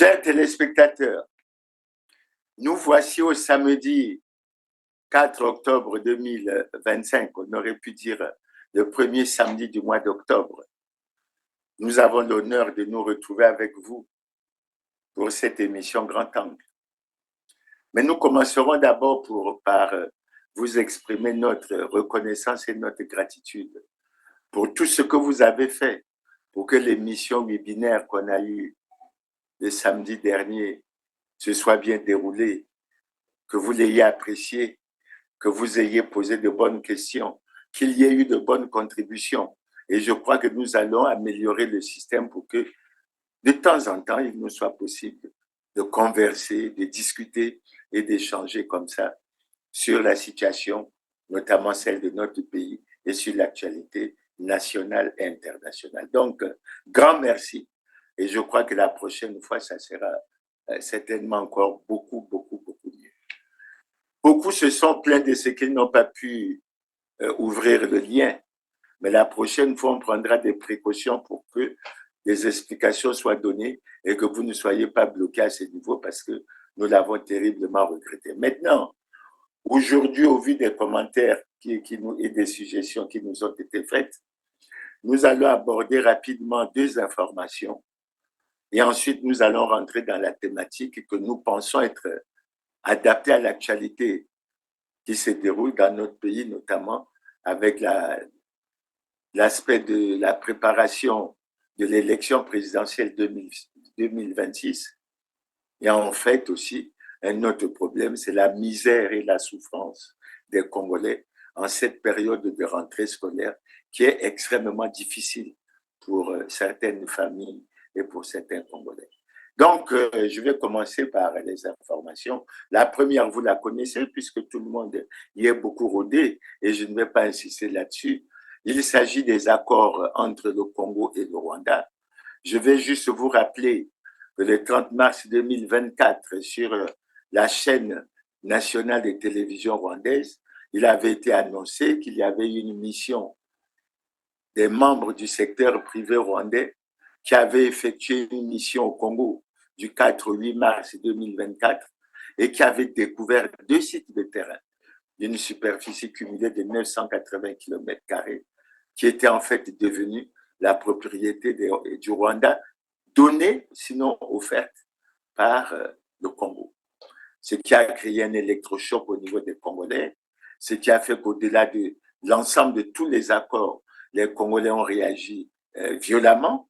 Chers téléspectateurs, nous voici au samedi 4 octobre 2025. On aurait pu dire le premier samedi du mois d'octobre. Nous avons l'honneur de nous retrouver avec vous pour cette émission Grand Angle. Mais nous commencerons d'abord par vous exprimer notre reconnaissance et notre gratitude pour tout ce que vous avez fait pour que l'émission webinaire qu'on a eue le samedi dernier se soit bien déroulée, que vous l'ayez appréciée, que vous ayez posé de bonnes questions, qu'il y ait eu de bonnes contributions. Et je crois que nous allons améliorer le système pour que de temps en temps, il nous soit possible de converser, de discuter et d'échanger comme ça sur la situation, notamment celle de notre pays et sur l'actualité nationale et internationale. Donc, grand merci. Et je crois que la prochaine fois, ça sera certainement encore beaucoup mieux. Beaucoup se sont plaints de ce qu'ils n'ont pas pu ouvrir le lien, mais la prochaine fois, on prendra des précautions pour que des explications soient données et que vous ne soyez pas bloqués à ce niveau parce que nous l'avons terriblement regretté. Maintenant, aujourd'hui, au vu des commentaires et des suggestions qui nous ont été faites, nous allons aborder rapidement deux informations et ensuite nous allons rentrer dans la thématique que nous pensons être adaptée à l'actualité qui se déroule dans notre pays, notamment avec l'aspect de la préparation de l'élection présidentielle 2026. Et en fait aussi, un autre problème, c'est la misère et la souffrance des Congolais en cette période de rentrée scolaire qui est extrêmement difficile pour certaines familles et pour certains Congolais. Donc, je vais commencer par les informations. La première, vous la connaissez puisque tout le monde y est beaucoup rodé et je ne vais pas insister là-dessus. Il s'agit des accords entre le Congo et le Rwanda. Je vais juste vous rappeler que le 30 mars 2024, sur la chaîne nationale de télévision rwandaise, il avait été annoncé qu'il y avait une mission des membres du secteur privé rwandais qui avaient effectué une mission au Congo du 4 au 8 mars 2024 et qui avaient découvert deux sites de terrain d'une superficie cumulée de 980 km², qui était en fait devenue la propriété du Rwanda, donnée, sinon offerte, par le Congo. Ce qui a créé un électrochoc au niveau des Congolais, ce qui a fait qu'au-delà de l'ensemble de tous les accords, les Congolais ont réagi violemment,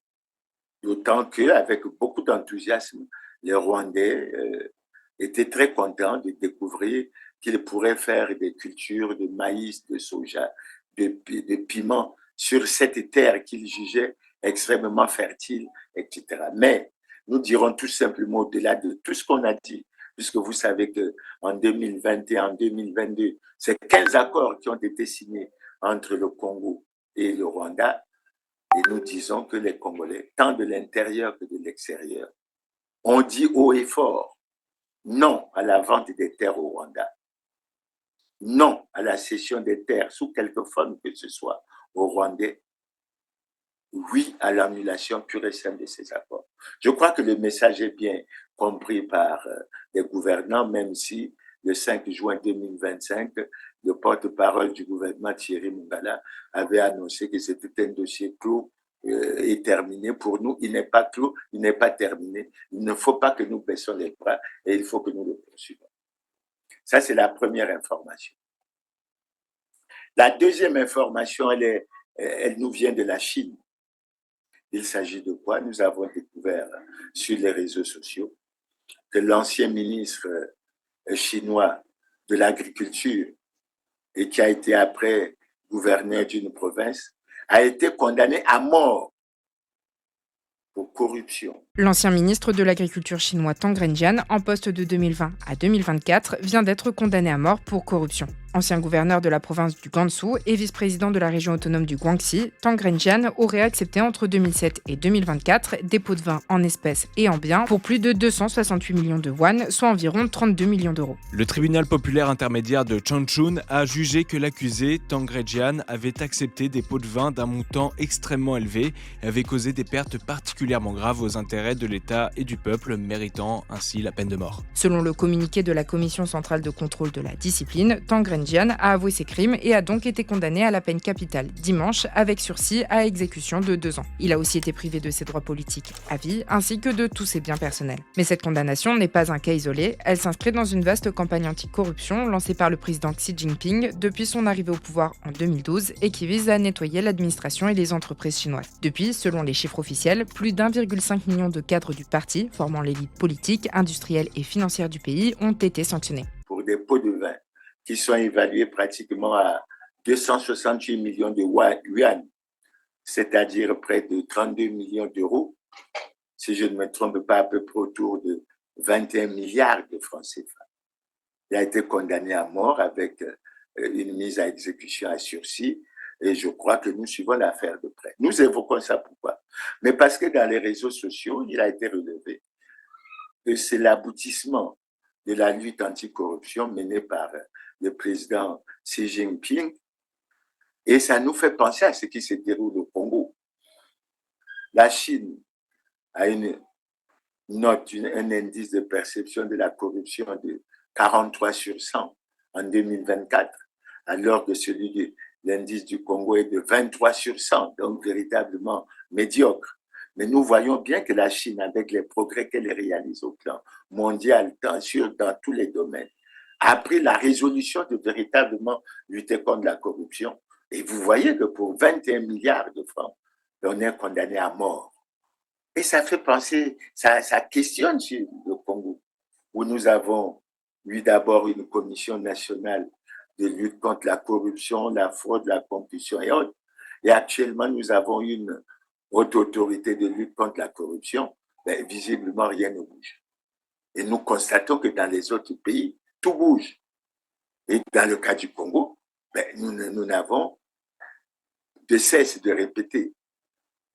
d'autant qu'avec beaucoup d'enthousiasme, les Rwandais étaient très contents de découvrir qu'ils pourraient faire des cultures de maïs, de soja, de piments sur cette terre qu'ils jugeaient extrêmement fertile, etc. Mais nous dirons tout simplement, au-delà de tout ce qu'on a dit, puisque vous savez qu'en 2021, en 2022, c'est 15 accords qui ont été signés entre le Congo et le Rwanda, et nous disons que les Congolais, tant de l'intérieur que de l'extérieur, ont dit haut et fort non à la vente des terres au Rwanda, non à la cession des terres sous quelque forme que ce soit au Rwandais, oui à l'annulation pure et simple de ces accords. Je crois que le message est bien compris par les gouvernants, même si le 5 juin 2025, le porte-parole du gouvernement, Thierry Mungala, avait annoncé que c'était un dossier clos et terminé. Pour nous, il n'est pas clos, il n'est pas terminé. Il ne faut pas que nous baissions les bras et il faut que nous le poursuivons. Ça, c'est la première information. La deuxième information, elle nous vient de la Chine. Il s'agit de quoi? Nous avons découvert sur les réseaux sociaux que l'ancien ministre chinois de l'agriculture et qui a été après gouverneur d'une province a été condamné à mort pour corruption. L'ancien ministre de l'Agriculture chinois Tang Renjian, en poste de 2020 à 2024, vient d'être condamné à mort pour corruption. Ancien gouverneur de la province du Gansu et vice-président de la région autonome du Guangxi, Tang Renjian aurait accepté entre 2007 et 2024 des pots de vin en espèces et en biens pour plus de 268 millions de won, soit environ 32 millions d'euros. Le tribunal populaire intermédiaire de Changchun a jugé que l'accusé, Tang Renjian, avait accepté des pots de vin d'un montant extrêmement élevé et avait causé des pertes particulièrement graves aux intérêts de l'État et du peuple, méritant ainsi la peine de mort. Selon le communiqué de la Commission centrale de contrôle de la discipline, Tang Renjian a avoué ses crimes et a donc été condamné à la peine capitale dimanche avec sursis à exécution de 2 ans. Il a aussi été privé de ses droits politiques à vie ainsi que de tous ses biens personnels. Mais cette condamnation n'est pas un cas isolé, elle s'inscrit dans une vaste campagne anti-corruption lancée par le président Xi Jinping depuis son arrivée au pouvoir en 2012 et qui vise à nettoyer l'administration et les entreprises chinoises. Depuis, selon les chiffres officiels, plus d'1,5 million de cadres du parti, formant l'élite politique, industrielle et financière du pays, ont été sanctionnés. Pour des pots de vin qui sont évalués pratiquement à 268 millions de yuan, c'est-à-dire près de 32 millions d'euros, si je ne me trompe pas, à peu près autour de 21 milliards de francs CFA. Il a été condamné à mort avec une mise à exécution à sursis et je crois que nous suivons l'affaire de près. Nous évoquons ça pourquoi? Mais parce que dans les réseaux sociaux, il a été relevé que c'est l'aboutissement de la lutte anticorruption menée par le président Xi Jinping. Et ça nous fait penser à ce qui se déroule au Congo. La Chine a une note, un indice de perception de la corruption de 43 sur 100 en 2024, alors que celui de l'indice du Congo est de 23 sur 100, donc véritablement médiocre. Mais nous voyons bien que la Chine, avec les progrès qu'elle réalise au plan mondial, dans tous les domaines, a pris la résolution de véritablement lutter contre la corruption. Et vous voyez que pour 21 milliards de francs, on est condamné à mort. Et ça fait penser, ça questionne sur le Congo, où nous avons eu d'abord une commission nationale de lutte contre la corruption, la fraude, la corruption et autres. Et actuellement, nous avons une haute autorité de lutte contre la corruption. Mais visiblement, rien ne bouge. Et nous constatons que dans les autres pays, tout bouge. Et dans le cas du Congo, nous n'avons de cesse de répéter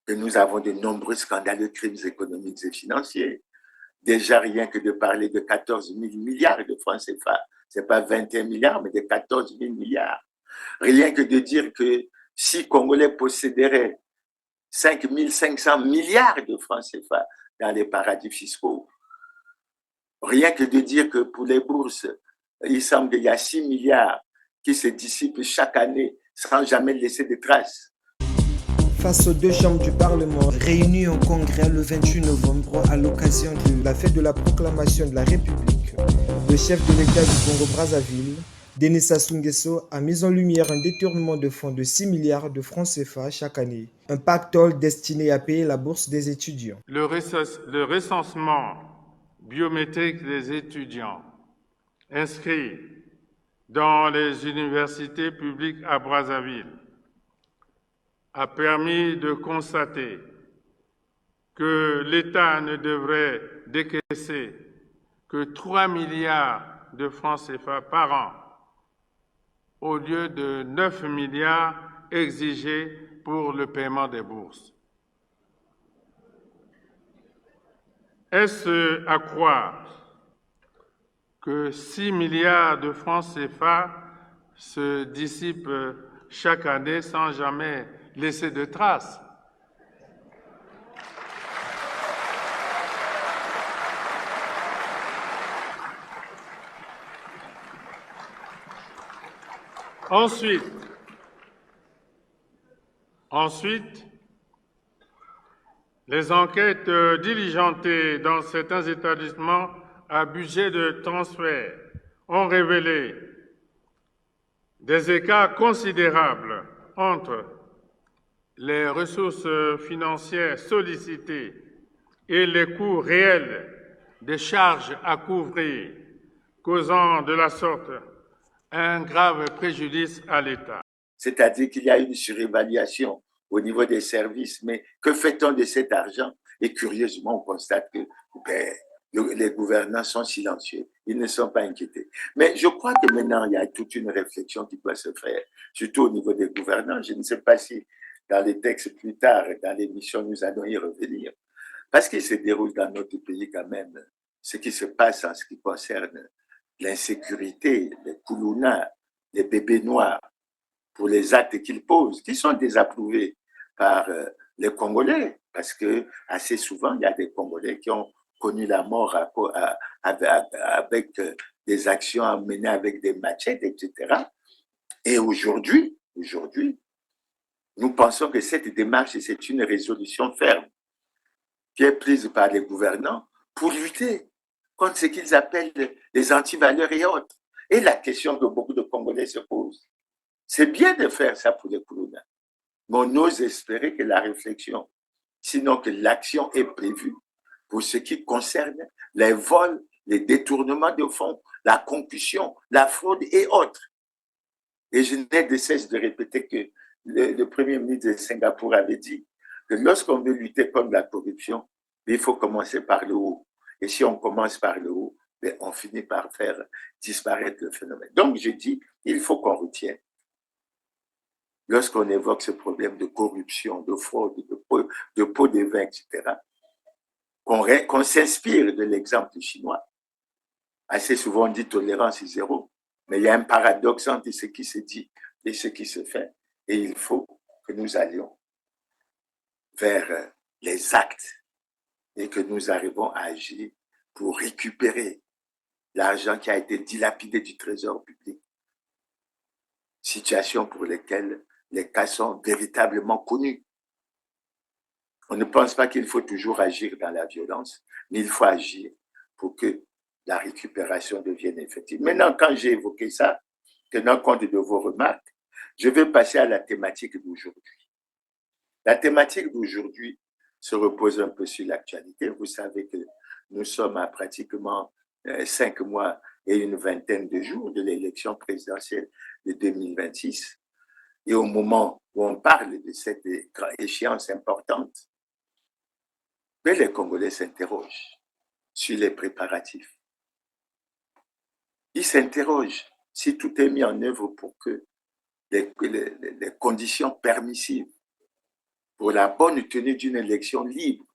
que nous avons de nombreux scandales de crimes économiques et financiers. Déjà, rien que de parler de 14 000 milliards de francs CFA, ce n'est pas 21 milliards, mais de 14 000 milliards. Rien que de dire que si Congolais posséderaient 5 500 milliards de francs CFA dans les paradis fiscaux, rien que de dire que pour les bourses, il semble qu'il y a 6 milliards qui se dissipent chaque année sans jamais laisser de traces. Face aux deux chambres du Parlement réunies en congrès le 28 novembre à l'occasion de la fête de la proclamation de la République, le chef de l'État du Congo-Brazzaville, Denis Sassou Nguesso, a mis en lumière un détournement de fonds de 6 milliards de francs CFA chaque année, un pactole destiné à payer la bourse des étudiants. Le recensement biométrique des étudiants inscrits dans les universités publiques à Brazzaville a permis de constater que l'État ne devrait décaisser que 3 milliards de francs CFA par an, au lieu de 9 milliards exigés pour le paiement des bourses. Est-ce à croire que 6 milliards de francs CFA se dissipent chaque année sans jamais laisser de traces? Ensuite, les enquêtes diligentées dans certains établissements à budget de transfert ont révélé des écarts considérables entre les ressources financières sollicitées et les coûts réels des charges à couvrir, causant de la sorte un grave préjudice à l'État. C'est-à-dire qu'il y a une surévaluation au niveau des services, mais que fait-on de cet argent? Et curieusement, on constate que les gouvernants sont silencieux, ils ne sont pas inquiétés. Mais je crois que maintenant, il y a toute une réflexion qui doit se faire, surtout au niveau des gouvernants. Je ne sais pas si dans les textes plus tard, dans l'émission, nous allons y revenir. Parce qu'il se déroule dans notre pays quand même ce qui se passe en ce qui concerne l'insécurité, les koulouna, les bébés noirs, pour les actes qu'ils posent, qui sont désapprouvés par les Congolais, parce que assez souvent, il y a des Congolais qui ont connu la mort avec des actions menées avec des machettes, etc. Et aujourd'hui, nous pensons que cette démarche, c'est une résolution ferme qui est prise par les gouvernants pour lutter contre ce qu'ils appellent les antivaleurs et autres. Et la question que beaucoup de Congolais se posent, c'est bien de faire ça pour les Koulouna, mais on ose espérer que la réflexion, sinon que l'action est prévue pour ce qui concerne les vols, les détournements de fonds, la concussion, la fraude et autres. Et je n'ai de cesse de répéter que le Premier ministre de Singapour avait dit que lorsqu'on veut lutter contre la corruption, il faut commencer par le haut. Et si on commence par le haut, on finit par faire disparaître le phénomène. Donc, je dis, il faut qu'on retienne, lorsqu'on évoque ce problème de corruption, de fraude, de pots de vin, etc., qu'on s'inspire de l'exemple chinois. Assez souvent, on dit tolérance zéro, mais il y a un paradoxe entre ce qui se dit et ce qui se fait. Et il faut que nous allions vers les actes et que nous arrivons à agir pour récupérer l'argent qui a été dilapidé du trésor public. Situation pour lesquelles les cas sont véritablement connus. On ne pense pas qu'il faut toujours agir dans la violence, mais il faut agir pour que la récupération devienne effective. Maintenant, quand j'ai évoqué ça, tenant compte de vos remarques, je vais passer à la thématique d'aujourd'hui. La thématique d'aujourd'hui se repose un peu sur l'actualité. Vous savez que nous sommes à pratiquement 5 mois et une vingtaine de jours de l'élection présidentielle de 2026. Et au moment où on parle de cette échéance importante, mais les Congolais s'interrogent sur les préparatifs. Ils s'interrogent si tout est mis en œuvre pour que les conditions permissives pour la bonne tenue d'une élection libre,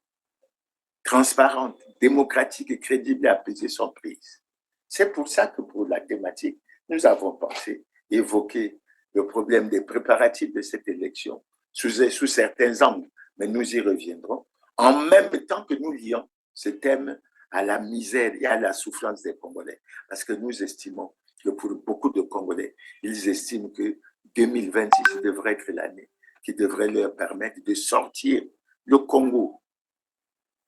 transparente, démocratique et crédible et apaisée sont prises. C'est pour ça que pour la thématique, nous avons pensé évoquer le problème des préparatifs de cette élection sous certains angles, mais nous y reviendrons, en même temps que nous lions ce thème à la misère et à la souffrance des Congolais. Parce que nous estimons que pour beaucoup de Congolais, ils estiment que 2026 devrait être l'année qui devrait leur permettre de sortir le Congo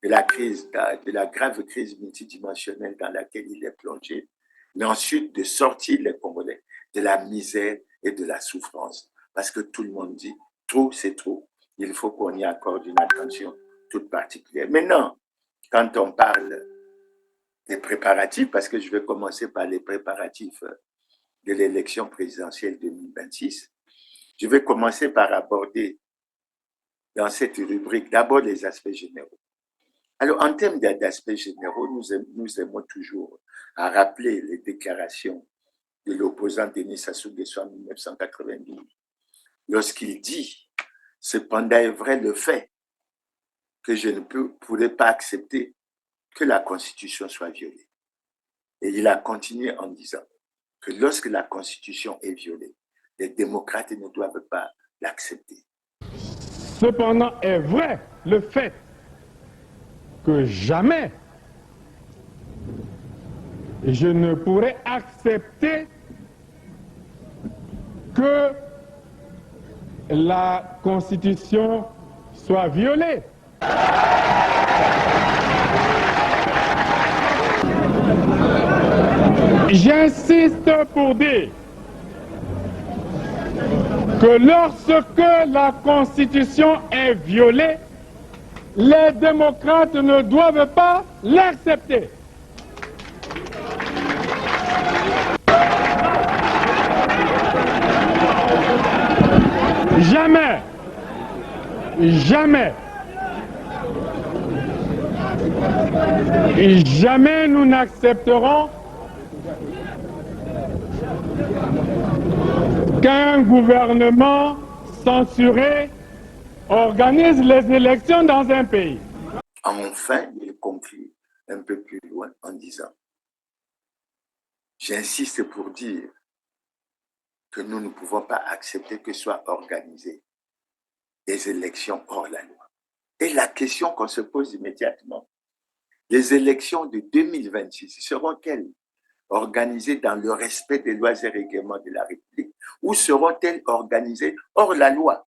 de la grave crise multidimensionnelle dans laquelle il est plongé, mais ensuite de sortir les Congolais de la misère et de la souffrance. Parce que tout le monde dit, trop c'est trop, il faut qu'on y accorde une attention toute particulière. Maintenant, quand on parle des préparatifs, parce que je vais commencer par les préparatifs de l'élection présidentielle 2026, je vais commencer par aborder dans cette rubrique d'abord les aspects généraux. Alors, en termes d'aspects généraux, nous aimons toujours à rappeler les déclarations de l'opposant Denis Sassou Nguesso en 1992, lorsqu'il dit « Cependant est vrai le fait que je ne pourrais pas accepter que la Constitution soit violée. » Et il a continué en disant que lorsque la Constitution est violée, les démocrates ne doivent pas l'accepter. Cependant est vrai le fait que jamais je ne pourrai accepter que la Constitution soit violée. J'insiste pour dire que lorsque la Constitution est violée, les démocrates ne doivent pas l'accepter. Jamais, jamais Et jamais nous n'accepterons qu'un gouvernement censuré organise les élections dans un pays. Enfin, il conclut un peu plus loin en disant: j'insiste pour dire que nous ne pouvons pas accepter que soient organisées des élections hors la loi. Et la question qu'on se pose immédiatement, les élections de 2026 seront-elles organisées dans le respect des lois et règlements de la République ou seront-elles organisées hors la loi,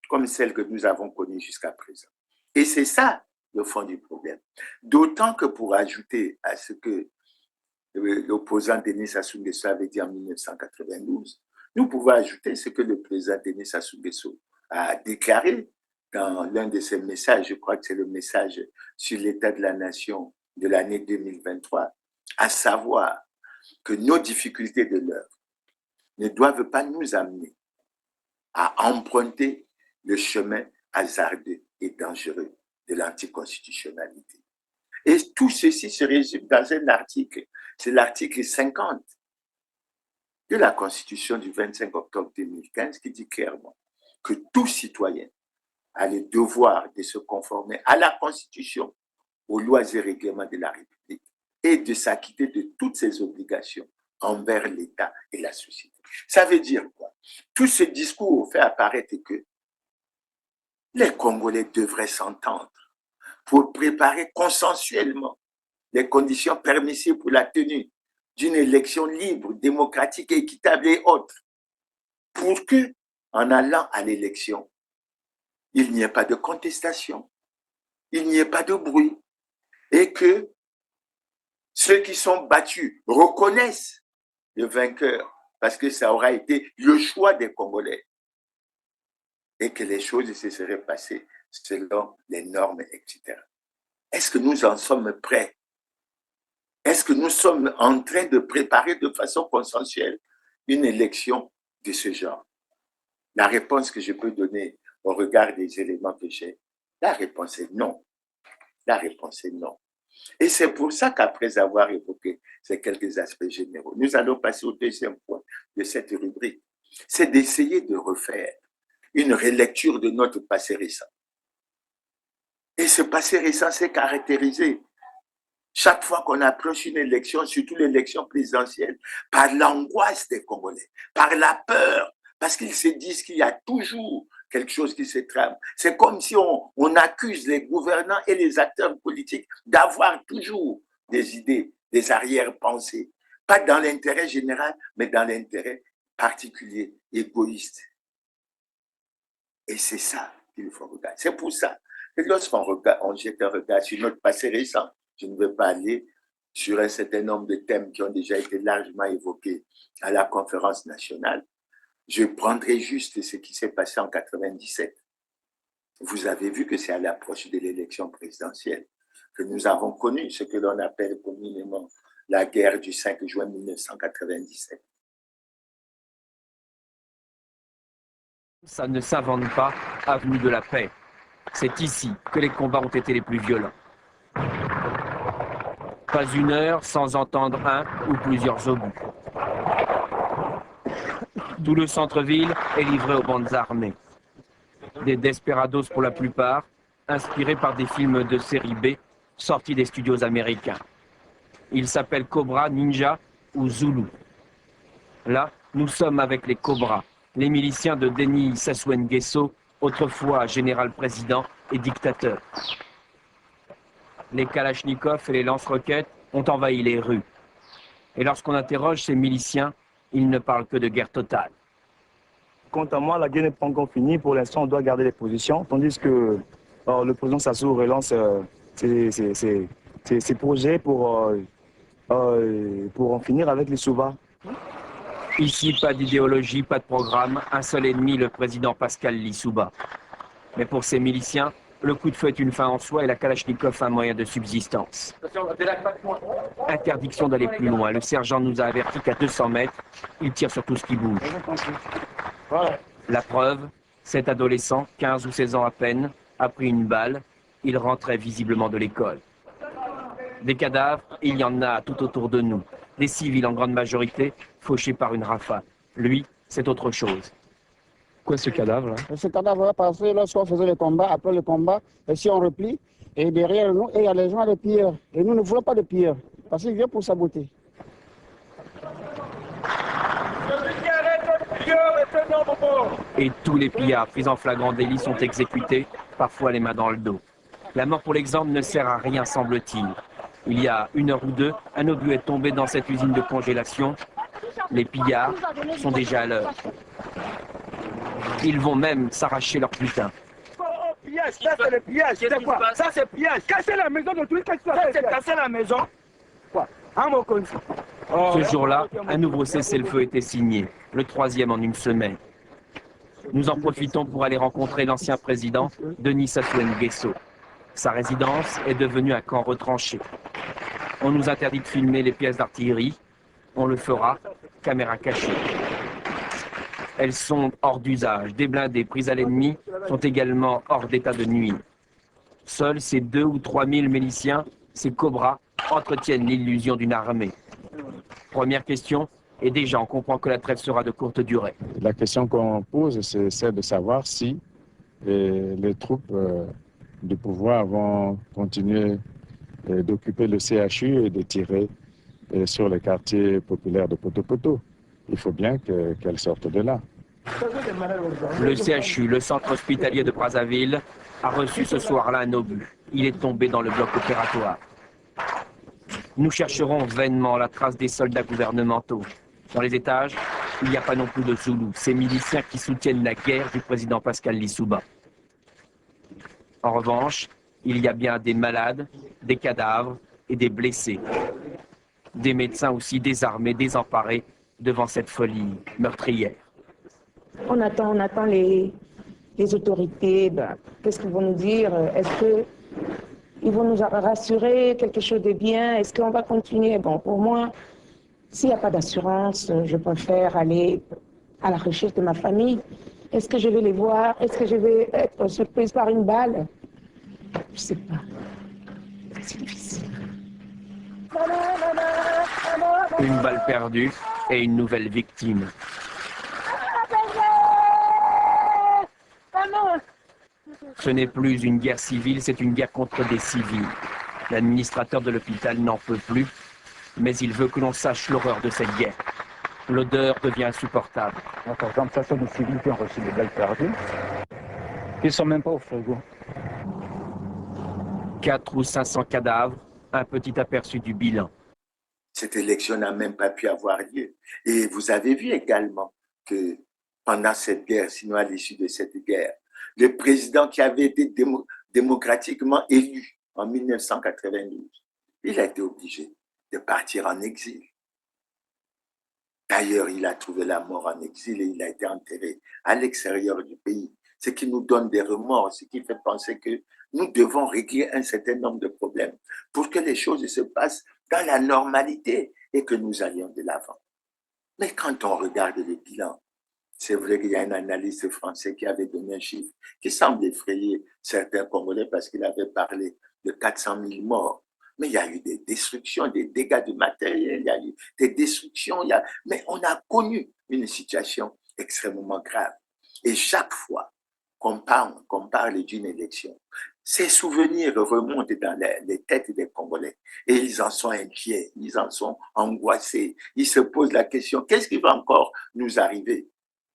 comme celles que nous avons connues jusqu'à présent? Et c'est ça le fond du problème. D'autant que pour ajouter à ce que l'opposant Denis Sassou Nguesso avait dit en 1992, nous pouvons ajouter ce que le président Denis Sassou Nguesso a déclaré dans l'un de ses messages, je crois que c'est le message sur l'état de la nation de l'année 2023, à savoir que nos difficultés de l'heure ne doivent pas nous amener à emprunter le chemin hasardeux et dangereux de l'anticonstitutionnalité. Et tout ceci se résume dans un article, c'est l'article 50 de la Constitution du 25 octobre 2015 qui dit clairement que tout citoyen a le devoir de se conformer à la Constitution, aux lois et règlements de la République et de s'acquitter de toutes ses obligations envers l'État et la société. Ça veut dire quoi? Tout ce discours fait apparaître que les Congolais devraient s'entendre pour préparer consensuellement les conditions permissives pour la tenue d'une élection libre, démocratique, équitable et autre, pour que, en allant à l'élection, il n'y ait pas de contestation, il n'y ait pas de bruit, et que ceux qui sont battus reconnaissent le vainqueur, parce que ça aura été le choix des Congolais, et que les choses se seraient passées selon les normes, etc. Est-ce que nous en sommes prêts? Est-ce que nous sommes en train de préparer de façon consensuelle une élection de ce genre? La réponse que je peux donner au regard des éléments que j'ai, la réponse est non. La réponse est non. Et c'est pour ça qu'après avoir évoqué ces quelques aspects généraux, nous allons passer au deuxième point de cette rubrique. C'est d'essayer de refaire une relecture de notre passé récent. Et ce passé récent s'est caractérisé, chaque fois qu'on approche une élection, surtout l'élection présidentielle, par l'angoisse des Congolais, par la peur, parce qu'ils se disent qu'il y a toujours quelque chose qui se trame. C'est comme si on accuse les gouvernants et les acteurs politiques d'avoir toujours des idées, des arrière-pensées, pas dans l'intérêt général, mais dans l'intérêt particulier, égoïste. Et c'est ça qu'il faut regarder. C'est pour ça que lorsqu'on jette un regard sur notre passé récent, je ne vais pas aller sur un certain nombre de thèmes qui ont déjà été largement évoqués à la conférence nationale. Je prendrai juste ce qui s'est passé en 1997. Vous avez vu que c'est à l'approche de l'élection présidentielle que nous avons connu ce que l'on appelle communément la guerre du 5 juin 1997. Ça ne s'invente pas, avenue de la Paix. C'est ici que les combats ont été les plus violents. Pas une heure sans entendre un ou plusieurs obus. Tout le centre-ville est livré aux bandes armées. Des desperados pour la plupart, inspirés par des films de série B sortis des studios américains. Ils s'appellent Cobra, Ninja ou Zulu. Là, nous sommes avec les Cobras, les miliciens de Denis Sassou Nguesso, autrefois général-président et dictateur. Les kalachnikovs et les lance-roquettes ont envahi les rues. Et lorsqu'on interroge ces miliciens, ils ne parlent que de guerre totale. Quant à moi, la guerre n'est pas encore finie. Pour l'instant, on doit garder les positions, tandis que le président Sassou relance ses projets pour en finir avec les Souba. Ici, pas d'idéologie, pas de programme, un seul ennemi, le président Pascal Lissouba. Mais pour ces miliciens, le coup de feu est une fin en soi et la Kalachnikov un moyen de subsistance. Interdiction d'aller plus loin. Le sergent nous a averti qu'à 200 mètres, il tire sur tout ce qui bouge. La preuve, cet adolescent, 15 ou 16 ans à peine, a pris une balle. Il rentrait visiblement de l'école. Des cadavres, il y en a tout autour de nous. Des civils en grande majorité, fauchés par une rafale. Lui, c'est autre chose. Quoi ce cadavre là? Ce cadavre-là, parce que lorsqu'on faisait le combat, après le combat, si on replie, et derrière nous, il y a les gens, les pilleurs. Et nous ne voulons pas de pilleurs, parce qu'ils viennent pour saboter. Et tous les pillards pris en flagrant délit sont exécutés, parfois les mains dans le dos. La mort pour l'exemple ne sert à rien, semble-t-il. Il y a 1 heure ou 2, un obus est tombé dans cette usine de congélation. Les pillards sont déjà à l'heure. Ils vont même s'arracher leur butin. Ça c'est le pillage, c'est quoi? Ça c'est pillage. Casser la maison de tous les cas. C'est casser la maison. Quoi? Ce jour-là, un nouveau cessez-le-feu était signé, le 3e en une semaine. Nous en profitons pour aller rencontrer l'ancien président, Denis Sassou Nguesso. Sa résidence est devenue un camp retranché. On nous interdit de filmer les pièces d'artillerie. On le fera, caméra cachée. Elles sont hors d'usage. Des blindés pris à l'ennemi sont également hors d'état de nuire. Seuls ces 2 ou 3 000 miliciens, ces cobras, entretiennent l'illusion d'une armée. Première question, et déjà on comprend que la trêve sera de courte durée. La question qu'on pose, c'est de savoir si les troupes du pouvoir vont continuer d'occuper le CHU et de tirer sur les quartiers populaires de Poto-Poto. Il faut bien qu'elles sortent de là. Le CHU, le centre hospitalier de Brazzaville, a reçu ce soir-là un obus. Il est tombé dans le bloc opératoire. Nous chercherons vainement la trace des soldats gouvernementaux. Dans les étages, il n'y a pas non plus de Zoulous, ces miliciens qui soutiennent la guerre du président Pascal Lissouba. En revanche, il y a bien des malades, des cadavres et des blessés. Des médecins aussi désarmés, désemparés devant cette folie meurtrière. On attend les autorités. Qu'est-ce qu'ils vont nous dire? Est-ce qu'ils vont nous rassurer quelque chose de bien? Est-ce qu'on va continuer? Bon, pour moi, s'il n'y a pas d'assurance, je préfère aller à la recherche de ma famille. Est-ce que je vais les voir? Est-ce que je vais être surprise par une balle? Je ne sais pas. C'est difficile. Une balle perdue et une nouvelle victime. Ce n'est plus une guerre civile, c'est une guerre contre des civils. L'administrateur de l'hôpital n'en peut plus, mais il veut que l'on sache l'horreur de cette guerre. L'odeur devient insupportable. Par exemple, ça sont des civils qui ont reçu des balles perdues. Ils ne sont même pas au frigo. 400 ou 500 cadavres, un petit aperçu du bilan. Cette élection n'a même pas pu avoir lieu. Et vous avez vu également que pendant cette guerre, sinon à l'issue de cette guerre, le président qui avait été démocratiquement élu en 1992, il a été obligé de partir en exil. D'ailleurs, il a trouvé la mort en exil et il a été enterré à l'extérieur du pays. Ce qui nous donne des remords, ce qui fait penser que nous devons régler un certain nombre de problèmes pour que les choses se passent dans la normalité et que nous allions de l'avant. Mais quand on regarde le bilan, c'est vrai qu'il y a un analyste français qui avait donné un chiffre qui semble effrayer certains Congolais parce qu'il avait parlé de 400 000 morts. Mais il y a eu des destructions, des dégâts de matériel, il y a eu des destructions, mais on a connu une situation extrêmement grave. Et chaque fois qu'on parle d'une élection, ces souvenirs remontent dans les têtes des Congolais et ils en sont inquiets, ils en sont angoissés. Ils se posent la question, qu'est-ce qui va encore nous arriver?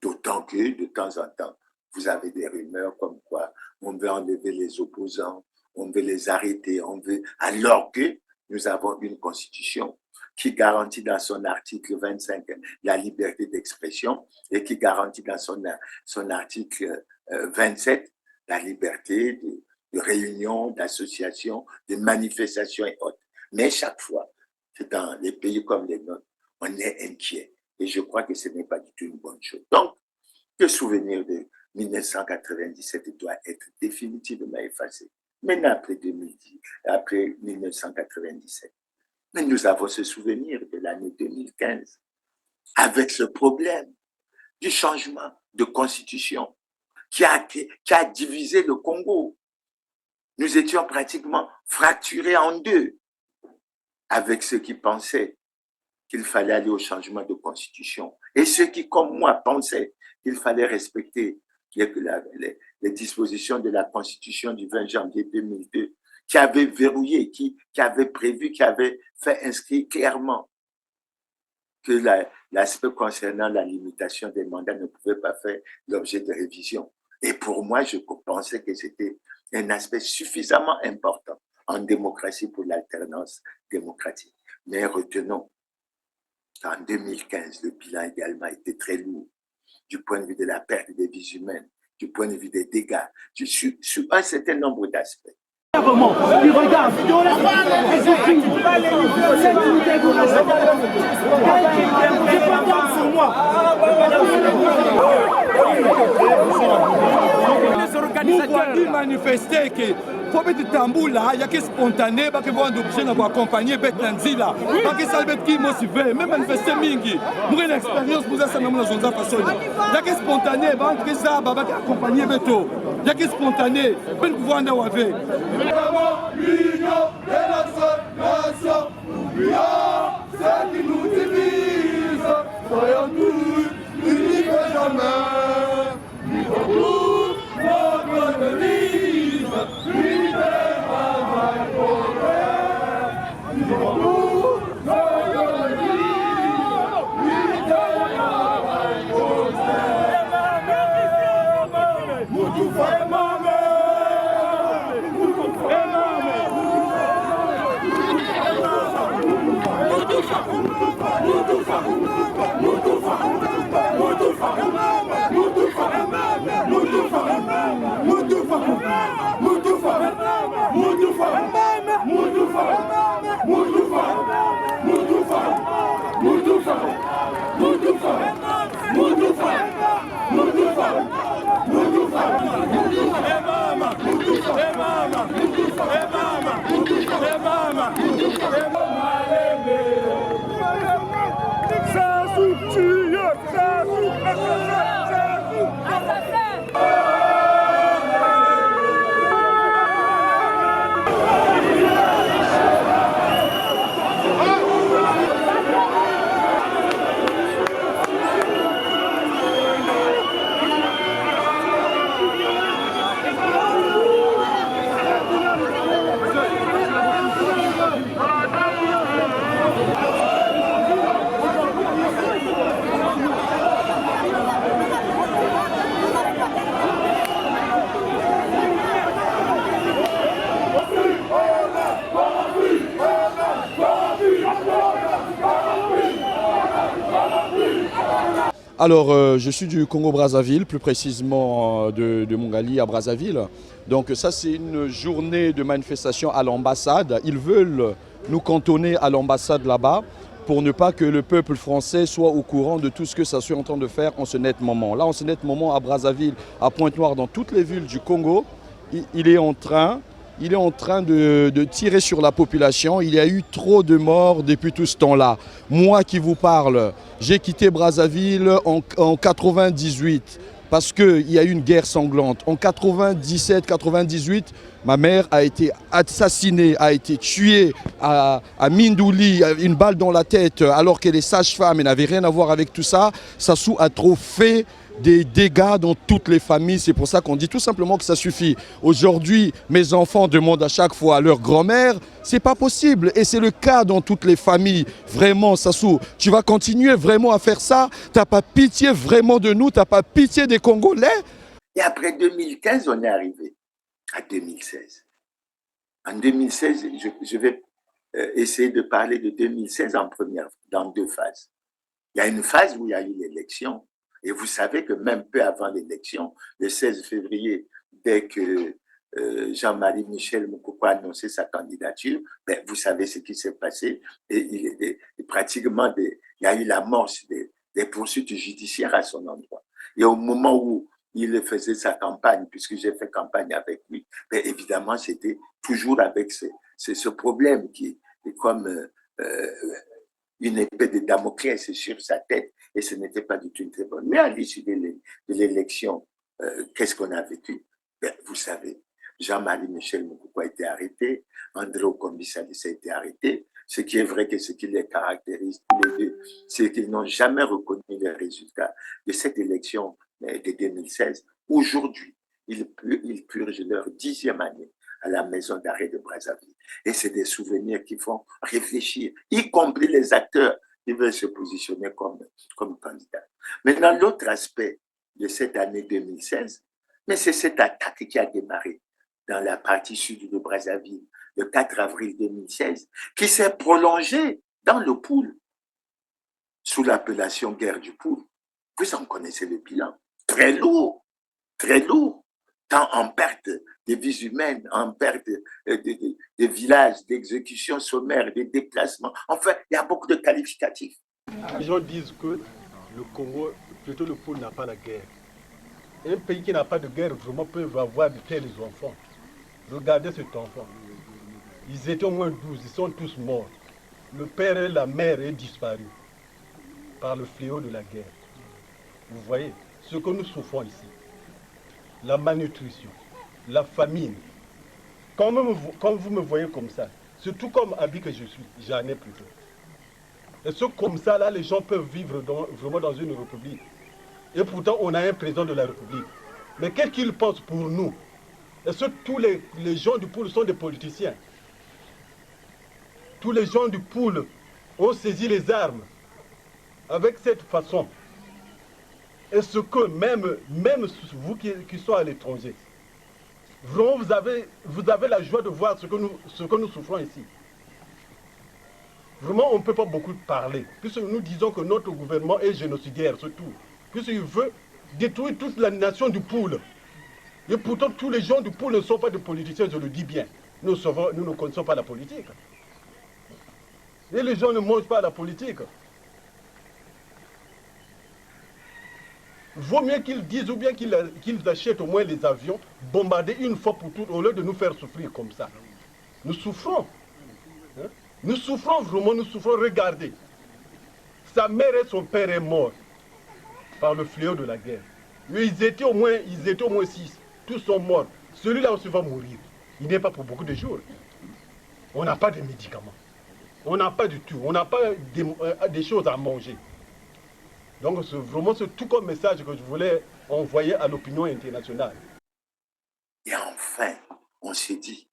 D'autant que, de temps en temps, vous avez des rumeurs comme quoi on veut enlever les opposants, on veut les arrêter, alors que nous avons une constitution qui garantit dans son article 25 la liberté d'expression et qui garantit dans son article 27 la liberté de réunion, d'association, de manifestation et autres. Mais chaque fois, dans les pays comme les nôtres, on est inquiet. Et je crois que ce n'est pas du tout une bonne chose. Donc, le souvenir de 1997 doit être définitivement effacé. Maintenant, après 1997. Mais nous avons ce souvenir de l'année 2015, avec ce problème du changement de constitution qui a divisé le Congo. Nous étions pratiquement fracturés en deux. avec ceux qui pensaient qu'il fallait aller au changement de constitution et ceux qui, comme moi, pensaient qu'il fallait respecter les dispositions de la constitution du 20 janvier 2002, qui avait verrouillé, qui avait prévu, qui avait fait inscrire clairement que l'aspect concernant la limitation des mandats ne pouvait pas faire l'objet de révision. Et pour moi, je pensais que c'était un aspect suffisamment important en démocratie pour l'alternance démocratique. Mais retenons qu'en 2015, le bilan également était très lourd du point de vue de la perte des vies humaines, du point de vue des dégâts, sur un certain nombre d'aspects. Il regarde, les organisateurs manifestaient que faut être tamboula, il y a que spontané, parce que vous êtes obligé d'accompagner Betnanzila, parce que ça va être qui motivé, même manifester mingi. Pour une expérience, vous avez ça dans la zone de façon. Il y a que spontané, parce que ça va accompagner Beto. Il y a que spontané, ben pouvoir en avec. L'union des nations, oublions ce qui nous divise, soyons tous unis que jamais. Vivons tous notre devise, l'unité, travail, progrès. Vivons tous notre devise, l'unité, travail, progrès. Moutou Famame, Alors, je suis du Congo-Brazzaville, plus précisément de Mongali à Brazzaville. Donc ça, c'est une journée de manifestation à l'ambassade. Ils veulent nous cantonner à l'ambassade là-bas pour ne pas que le peuple français soit au courant de tout ce que ça soit en train de faire en ce net moment. Là, en ce net moment, à Brazzaville, à Pointe-Noire, dans toutes les villes du Congo, il est en train de tirer sur la population. Il y a eu trop de morts depuis tout ce temps-là. Moi qui vous parle, j'ai quitté Brazzaville en 98 parce qu'il y a eu une guerre sanglante. En 97-98, ma mère a été assassinée, a été tuée à Mindouli, une balle dans la tête, alors qu'elle est sage-femme et n'avait rien à voir avec tout ça. Sassou a trop fait des dégâts dans toutes les familles. C'est pour ça qu'on dit tout simplement que ça suffit. Aujourd'hui, mes enfants demandent à chaque fois à leur grand-mère. C'est pas possible. Et c'est le cas dans toutes les familles. Vraiment, Sassou, tu vas continuer vraiment à faire ça? T'as pas pitié vraiment de nous? T'as pas pitié des Congolais? Et après 2015, on est arrivé à 2016. En 2016, je vais essayer de parler de 2016 dans deux phases. Il y a une phase où il y a eu l'élection. Et vous savez que même peu avant l'élection, le 16 février, dès que Jean-Marie Michel Moukoko a annoncé sa candidature, ben, vous savez ce qui s'est passé. Et pratiquement, il y a eu l'amorce des poursuites judiciaires à son endroit. Et au moment où il faisait sa campagne, puisque j'ai fait campagne avec lui, ben, évidemment, c'était toujours avec ce problème qui est comme une épée de Damoclès sur sa tête, et ce n'était pas du tout une très bonne. Mais à l'issue de l'élection, qu'est-ce qu'on a vécu? Ben, vous savez, Jean-Marie Michel Moukoko a été arrêté, André Okombi Salissa a été arrêté, Ce qui est vrai que ce qui les caractérise tous les deux, c'est qu'ils n'ont jamais reconnu les résultats de cette élection de 2016. Aujourd'hui, ils purgent leur 10e année à la maison d'arrêt de Brazzaville. Et c'est des souvenirs qui font réfléchir, y compris les acteurs qui veulent se positionner comme candidats. Maintenant, l'autre aspect de cette année 2016, mais c'est cette attaque qui a démarré dans la partie sud de Brazzaville le 4 avril 2016, qui s'est prolongée dans le Poul, sous l'appellation guerre du Poul. Vous en connaissez le bilan. Très lourd, tant en perte de vies humaines, en perte de villages, d'exécutions sommaires, de déplacements. Enfin, il y a beaucoup de qualificatifs. Les gens disent que le Congo, plutôt le Poul, n'a pas la guerre. Un pays qui n'a pas de guerre, vraiment, peut avoir de tels enfants. Regardez cet enfant. Ils étaient au moins 12, ils sont tous morts. Le père et la mère est disparu par le fléau de la guerre. Vous voyez ce que nous souffrons ici. La malnutrition, la famine. Quand vous me voyez comme ça, c'est tout comme habit que je suis, j'en ai plutôt. Et ce comme ça, là, les gens peuvent vivre vraiment dans une république. Et pourtant, on a un président de la République. Mais qu'est-ce qu'il pense pour nous? Est-ce que tous les gens du Poul sont des politiciens? Tous les gens du Poul ont saisi les armes avec cette façon. Est-ce que même vous qui sont à l'étranger, vraiment vous avez la joie de voir ce que nous souffrons ici? Vraiment, on ne peut pas beaucoup parler, puisque nous disons que notre gouvernement est génocidaire, surtout, puisqu'il veut détruire toute la nation du Poul. Et pourtant, tous les gens du Poul ne sont pas des politiciens, je le dis bien. Nous ne connaissons pas la politique. Et les gens ne mangent pas la politique. Vaut mieux qu'ils disent ou bien qu'ils achètent au moins les avions, bombarder une fois pour toutes, au lieu de nous faire souffrir comme ça. Nous souffrons. Hein? Nous souffrons vraiment, nous souffrons. Regardez. Sa mère et son père est mort par le fléau de la guerre. Ils étaient au moins 6. Tous sont morts. Celui-là aussi va mourir. Il n'est pas pour beaucoup de jours. On n'a pas de médicaments. On n'a pas du tout. On n'a pas des choses à manger. Donc vraiment c'est tout comme message que je voulais envoyer à l'opinion internationale. Et enfin, on s'est dit,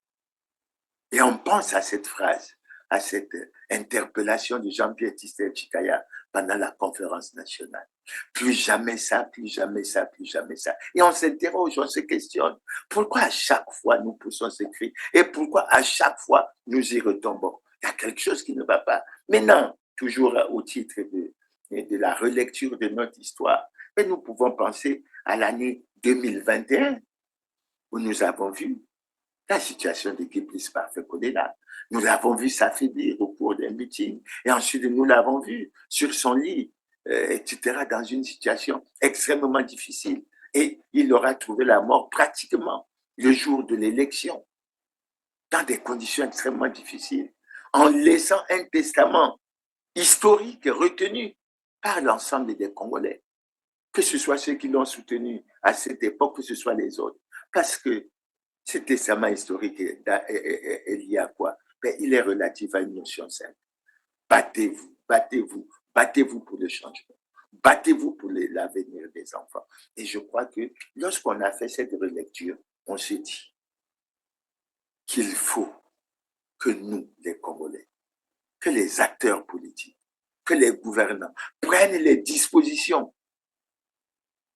et on pense à cette phrase, à cette interpellation de Jean-Pierre Tissé-Chikaya pendant la conférence nationale. Plus jamais ça, plus jamais ça, plus jamais ça. Et on s'interroge, on se questionne. Pourquoi à chaque fois nous poussons ces cris? Et pourquoi à chaque fois nous y retombons? Il y a quelque chose qui ne va pas. Maintenant, toujours au titre de la relecture de notre histoire, mais nous pouvons penser à l'année 2021 où nous avons vu la situation de Kiplis Parfait Kodela. Nous l'avons vu s'affaiblir au cours d'un meeting et ensuite nous l'avons vu sur son lit, etc., dans une situation extrêmement difficile. Et il aura trouvé la mort pratiquement le jour de l'élection, dans des conditions extrêmement difficiles, en laissant un testament historique retenu par l'ensemble des Congolais, que ce soit ceux qui l'ont soutenu à cette époque, que ce soit les autres. Parce que ce testament historique est lié à quoi? Ben, il est relatif à une notion simple. Battez-vous, battez-vous, battez-vous pour le changement. Battez-vous pour l'avenir des enfants. Et je crois que lorsqu'on a fait cette relecture, on s'est dit qu'il faut que nous, les Congolais, que les acteurs politiques, que les gouvernants prennent les dispositions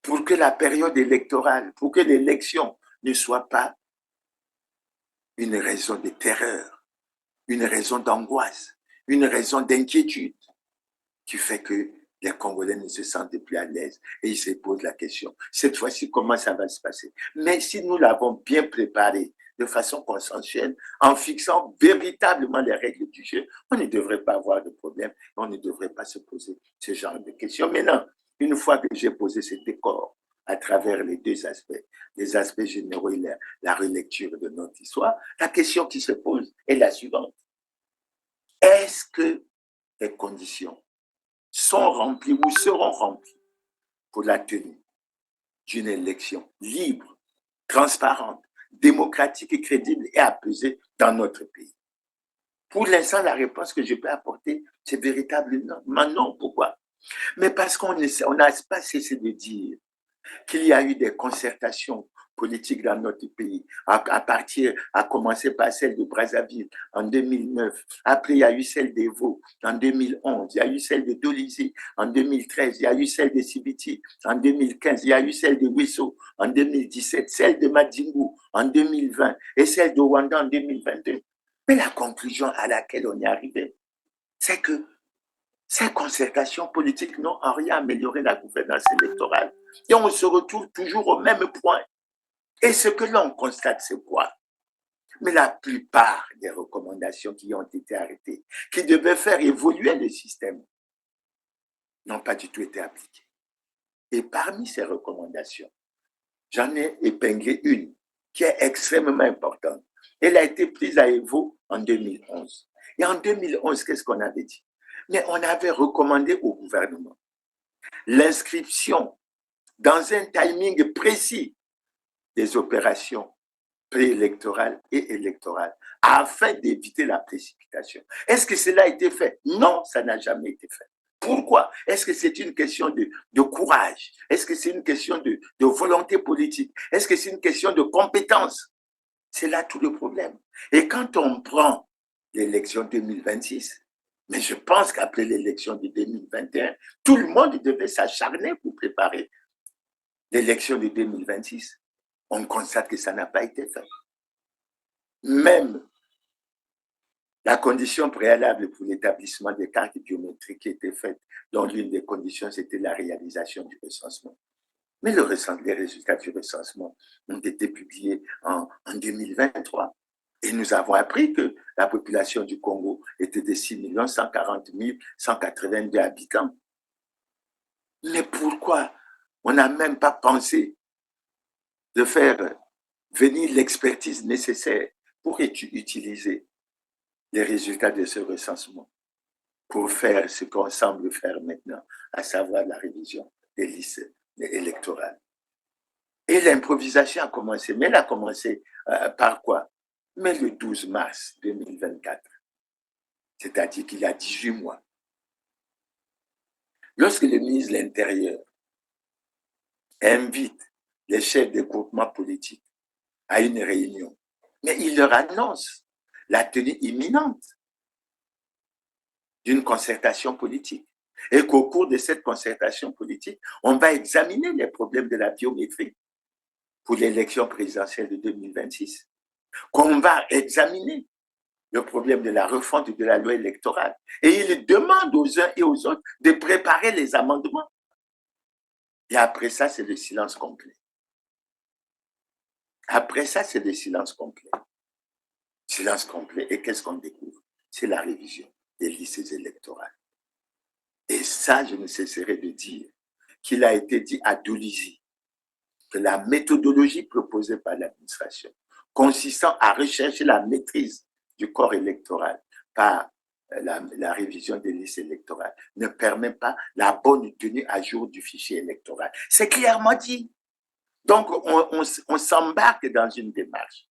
pour que la période électorale, pour que l'élection ne soit pas une raison de terreur, une raison d'angoisse, une raison d'inquiétude qui fait que les Congolais ne se sentent plus à l'aise et ils se posent la question, cette fois-ci, comment ça va se passer? Mais si nous l'avons bien préparé de façon consensuelle, en fixant véritablement les règles du jeu, on ne devrait pas avoir de problème, on ne devrait pas se poser ce genre de questions. Maintenant, une fois que j'ai posé ce décor à travers les deux aspects, les aspects généraux et la relecture de notre histoire, la question qui se pose est la suivante. Est-ce que les conditions sont remplies ou seront remplies pour la tenue d'une élection libre, transparente, démocratique et crédible et apaisée dans notre pays? Pour l'instant, la réponse que je peux apporter, c'est véritablement non. Pourquoi? Mais parce qu'on n'a pas cessé de dire qu'il y a eu des concertations politiques dans notre pays, à commencer par celle de Brazzaville en 2009. Après, il y a eu celle d'Evo en 2011. Il y a eu celle de Dolizé en 2013. Il y a eu celle de Sibiti en 2015. Il y a eu celle de Wisso en 2017, celle de Madingu en 2020 et celle de Rwanda en 2022. Mais la conclusion à laquelle on est arrivé, c'est que ces concertations politiques n'ont en rien amélioré la gouvernance électorale. Et on se retrouve toujours au même point. Et ce que l'on constate, c'est quoi? Mais la plupart des recommandations qui ont été arrêtées, qui devaient faire évoluer le système, n'ont pas du tout été appliquées. Et parmi ces recommandations, j'en ai épinglé une qui est extrêmement importante. Elle a été prise à Evo en 2011. Et en 2011, qu'est-ce qu'on avait dit? Mais on avait recommandé au gouvernement l'inscription dans un timing précis des opérations préélectorales et électorales afin d'éviter la précipitation. Est-ce que cela a été fait? Non, ça n'a jamais été fait. Pourquoi? Est-ce que c'est une question de courage? Est-ce que c'est une question de volonté politique? Est-ce que c'est une question de compétence? C'est là tout le problème. Et quand on prend l'élection 2026, mais je pense qu'après l'élection de 2021, tout le monde devait s'acharner pour préparer l'élection de 2026. On constate que ça n'a pas été fait. Même la condition préalable pour l'établissement des cartes biométriques qui était faite, dont l'une des conditions, c'était la réalisation du recensement. Mais les résultats du recensement ont été publiés en 2023. Et nous avons appris que la population du Congo était de 6 140 182 habitants. Mais pourquoi on n'a même pas pensé de faire venir l'expertise nécessaire pour utiliser les résultats de ce recensement pour faire ce qu'on semble faire maintenant, à savoir la révision des listes électorales. Et l'improvisation a commencé. Mais elle a commencé par quoi? Mais le 12 mars 2024, c'est-à-dire qu'il y a 18 mois, lorsque le ministre de l'Intérieur invite les chefs des groupements politiques à une réunion, mais il leur annonce la tenue imminente d'une concertation politique et qu'au cours de cette concertation politique, on va examiner les problèmes de la biométrie pour l'élection présidentielle de 2026, qu'on va examiner le problème de la refonte de la loi électorale. Et il demande aux uns et aux autres de préparer les amendements. Et après ça, c'est le silence complet. Après ça, c'est le silence complet. Silence complet. Et qu'est-ce qu'on découvre? C'est la révision des listes électorales. Et ça, je ne cesserai de dire qu'il a été dit à Doulizy que la méthodologie proposée par l'administration, consistant à rechercher la maîtrise du corps électoral par la révision des listes électorales, ne permet pas la bonne tenue à jour du fichier électoral. C'est clairement dit. Donc, on s'embarque dans une démarche,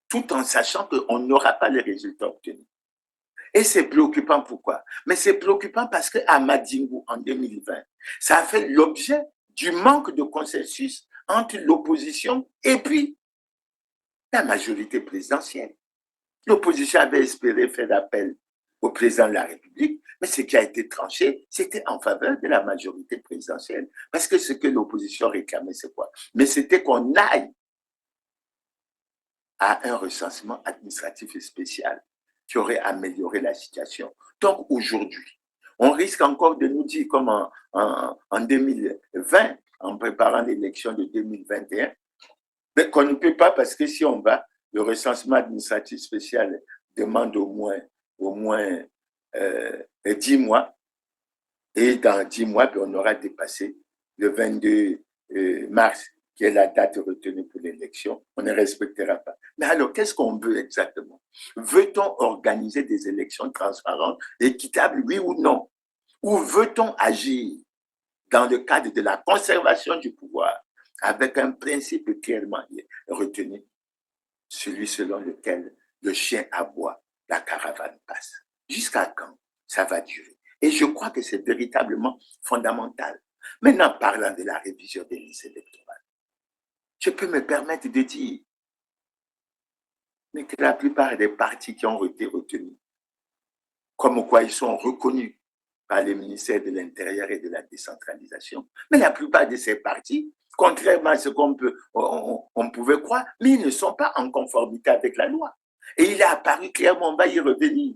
tout en sachant qu'on n'aura pas les résultats obtenus. Et c'est préoccupant, pourquoi? Mais c'est préoccupant parce qu'à Madingu, en 2020, ça a fait l'objet du manque de consensus entre l'opposition et puis la majorité présidentielle. L'opposition avait espéré faire appel au président de la République, mais ce qui a été tranché, c'était en faveur de la majorité présidentielle. Parce que ce que l'opposition réclamait, c'est quoi? Mais c'était qu'on aille à un recensement administratif spécial qui aurait amélioré la situation. Donc aujourd'hui, on risque encore de nous dire, comme en 2020, en préparant l'élection de 2021, mais qu'on ne peut pas, parce que si on va, le recensement administratif spécial demande au moins 10 mois, et dans 10 mois, on aura dépassé le 22 mars, qui est la date retenue pour l'élection, on ne respectera pas. Mais alors, qu'est-ce qu'on veut exactement? Veut-on organiser des élections transparentes, équitables, oui ou non? Ou veut-on agir dans le cadre de la conservation du pouvoir avec un principe clairement retenu, celui selon lequel le chien aboie la caravane passe. Jusqu'à quand ça va durer? Et je crois que c'est véritablement fondamental. Maintenant, parlant de la révision des listes électorales, je peux me permettre de dire mais que la plupart des partis qui ont été retenus, comme quoi ils sont reconnus par les ministères de l'Intérieur et de la décentralisation, mais la plupart de ces partis, contrairement à ce on pouvait croire, mais ils ne sont pas en conformité avec la loi. Et il est apparu clairement, on va y revenir,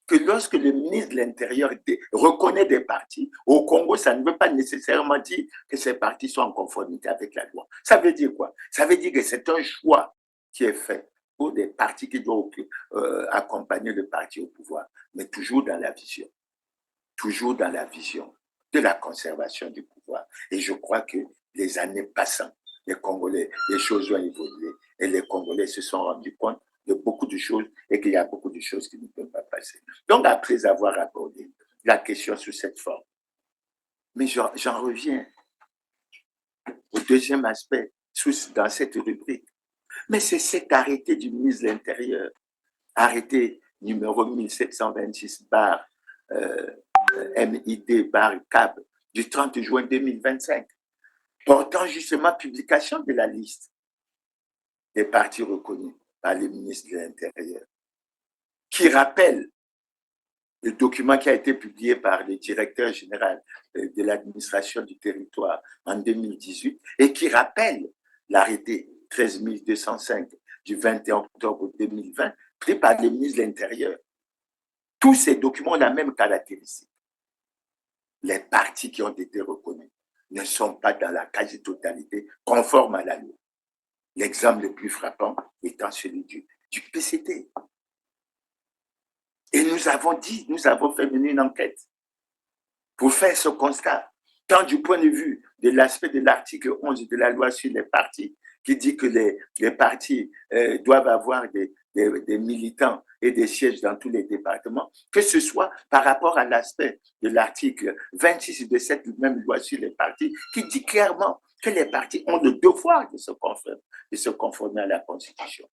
que lorsque le ministre de l'Intérieur reconnaît des partis, au Congo, ça ne veut pas nécessairement dire que ces partis sont en conformité avec la loi. Ça veut dire quoi? Ça veut dire que c'est un choix qui est fait pour des partis qui doivent accompagner le parti au pouvoir, mais toujours dans la vision de la conservation du pouvoir. Et je crois que les années passant, les Congolais, les choses ont évolué et les Congolais se sont rendus compte de beaucoup de choses et qu'il y a beaucoup de choses qui ne peuvent pas passer. Donc, après avoir abordé la question sous cette forme, mais j'en reviens au deuxième aspect dans cette rubrique. Mais c'est cet arrêté du ministre de l'Intérieur, arrêté numéro 1726 MID/CAB du 30 juin 2025, portant justement publication de la liste des partis reconnus par le ministre de l'Intérieur, qui rappelle le document qui a été publié par le directeur général de l'administration du territoire en 2018 et qui rappelle l'arrêté 13 205 du 21 octobre 2020 pris par le ministre de l'Intérieur. Tous ces documents ont la même caractéristique. Les partis qui ont été reconnus ne sont pas dans la quasi-totalité conformes à la loi. L'exemple le plus frappant étant celui du PCT. Et nous avons fait mener une enquête pour faire ce constat, tant du point de vue de l'aspect de l'article 11 de la loi sur les partis, qui dit que les partis doivent avoir des militants et des sièges dans tous les départements, que ce soit par rapport à l'aspect de l'article 26 de cette même loi sur les partis, qui dit clairement que les partis ont le devoir de se conformer à la Constitution.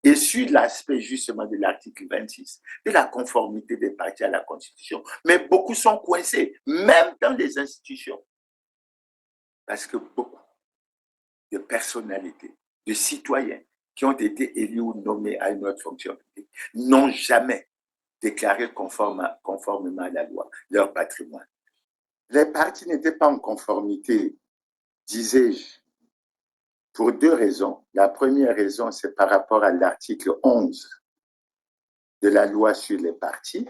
Et sur l'aspect justement de l'article 26, de la conformité des partis à la Constitution, mais beaucoup sont coincés, même dans les institutions. Parce que beaucoup de personnalités, de citoyens qui ont été élus ou nommés à une autre fonction publique n'ont jamais déclaré conformément à la loi leur patrimoine. Les partis n'étaient pas en conformité, disais-je, pour deux raisons. La première raison, c'est par rapport à l'article 11 de la loi sur les partis.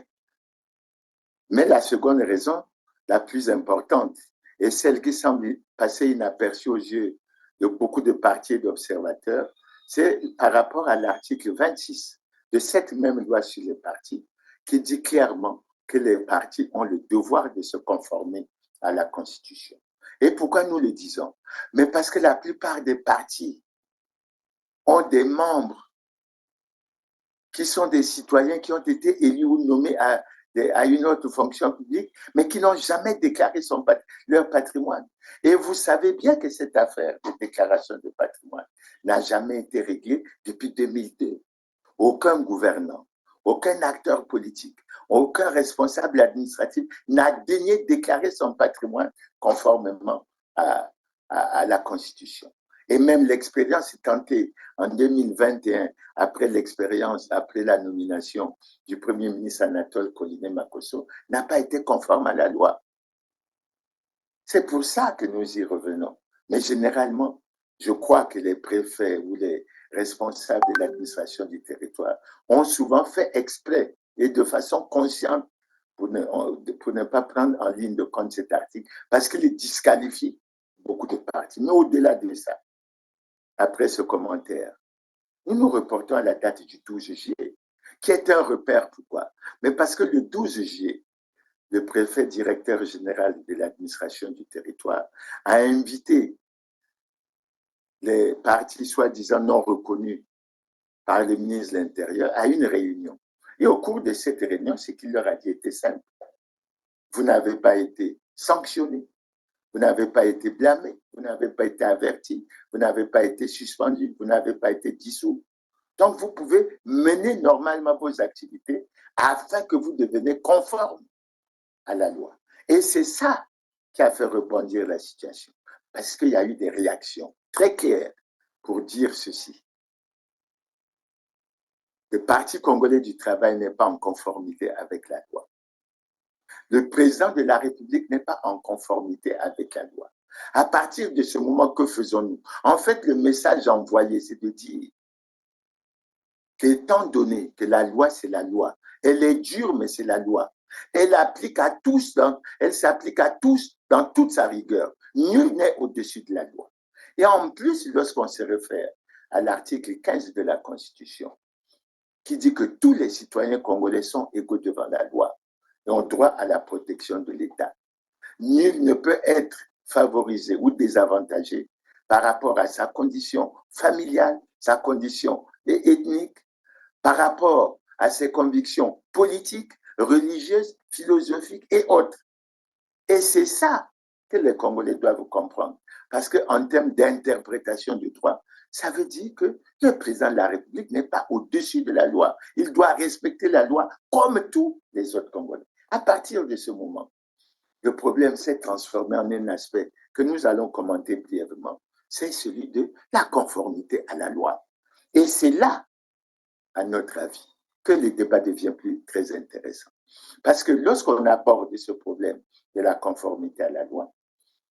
Mais la seconde raison, la plus importante, et celle qui semble passer inaperçue aux yeux de beaucoup de partis et d'observateurs, c'est par rapport à l'article 26 de cette même loi sur les partis, qui dit clairement que les partis ont le devoir de se conformer à la Constitution. Et pourquoi nous le disons? Mais parce que la plupart des partis ont des membres qui sont des citoyens qui ont été élus ou nommés à une autre fonction publique, mais qui n'ont jamais déclaré leur patrimoine. Et vous savez bien que cette affaire de déclaration de patrimoine n'a jamais été réglée depuis 2002. Aucun gouvernant, aucun acteur politique, aucun responsable administratif n'a daigné déclarer son patrimoine conformément à la Constitution. Et même l'expérience tentée en 2021, après la nomination du Premier ministre Anatole Koliné-Makosso, n'a pas été conforme à la loi. C'est pour ça que nous y revenons. Mais généralement, je crois que les préfets ou les responsables de l'administration du territoire ont souvent fait exprès et de façon consciente pour ne pas prendre en ligne de compte cet article, parce qu'il disqualifie beaucoup de partis. Mais au-delà de ça, après ce commentaire, nous nous reportons à la date du 12 juillet, qui est un repère. Pourquoi? Mais parce que le 12 juillet, le préfet directeur général de l'administration du territoire a invité les partis soi-disant non reconnus par le ministre de l'Intérieur à une réunion. Et au cours de cette réunion, ce qu'il leur a dit était simple. Vous n'avez pas été sanctionné, vous n'avez pas été blâmé, vous n'avez pas été averti, vous n'avez pas été suspendu, vous n'avez pas été dissous. Donc, vous pouvez mener normalement vos activités afin que vous deveniez conforme à la loi. Et c'est ça qui a fait rebondir la situation. Parce qu'il y a eu des réactions très claires pour dire ceci. Le Parti congolais du travail n'est pas en conformité avec la loi. Le président de la République n'est pas en conformité avec la loi. À partir de ce moment, que faisons-nous? En fait, le message envoyé, c'est de dire qu'étant donné que la loi, c'est la loi, elle est dure, mais c'est la loi. Elle s'applique à tous dans toute sa rigueur. Nul n'est au-dessus de la loi. Et en plus, lorsqu'on se réfère à l'article 15 de la Constitution, qui dit que tous les citoyens congolais sont égaux devant la loi et ont droit à la protection de l'État. Nul ne peut être favorisé ou désavantagé par rapport à sa condition familiale, sa condition ethnique, par rapport à ses convictions politiques, religieuses, philosophiques et autres. Et c'est ça que les Congolais doivent comprendre. Parce qu'en termes d'interprétation du droit, ça veut dire que le président de la République n'est pas au-dessus de la loi. Il doit respecter la loi comme tous les autres Congolais. À partir de ce moment, le problème s'est transformé en un aspect que nous allons commenter brièvement. C'est celui de la conformité à la loi. Et c'est là, à notre avis, que le débat devient très intéressant. Parce que lorsqu'on aborde ce problème de la conformité à la loi,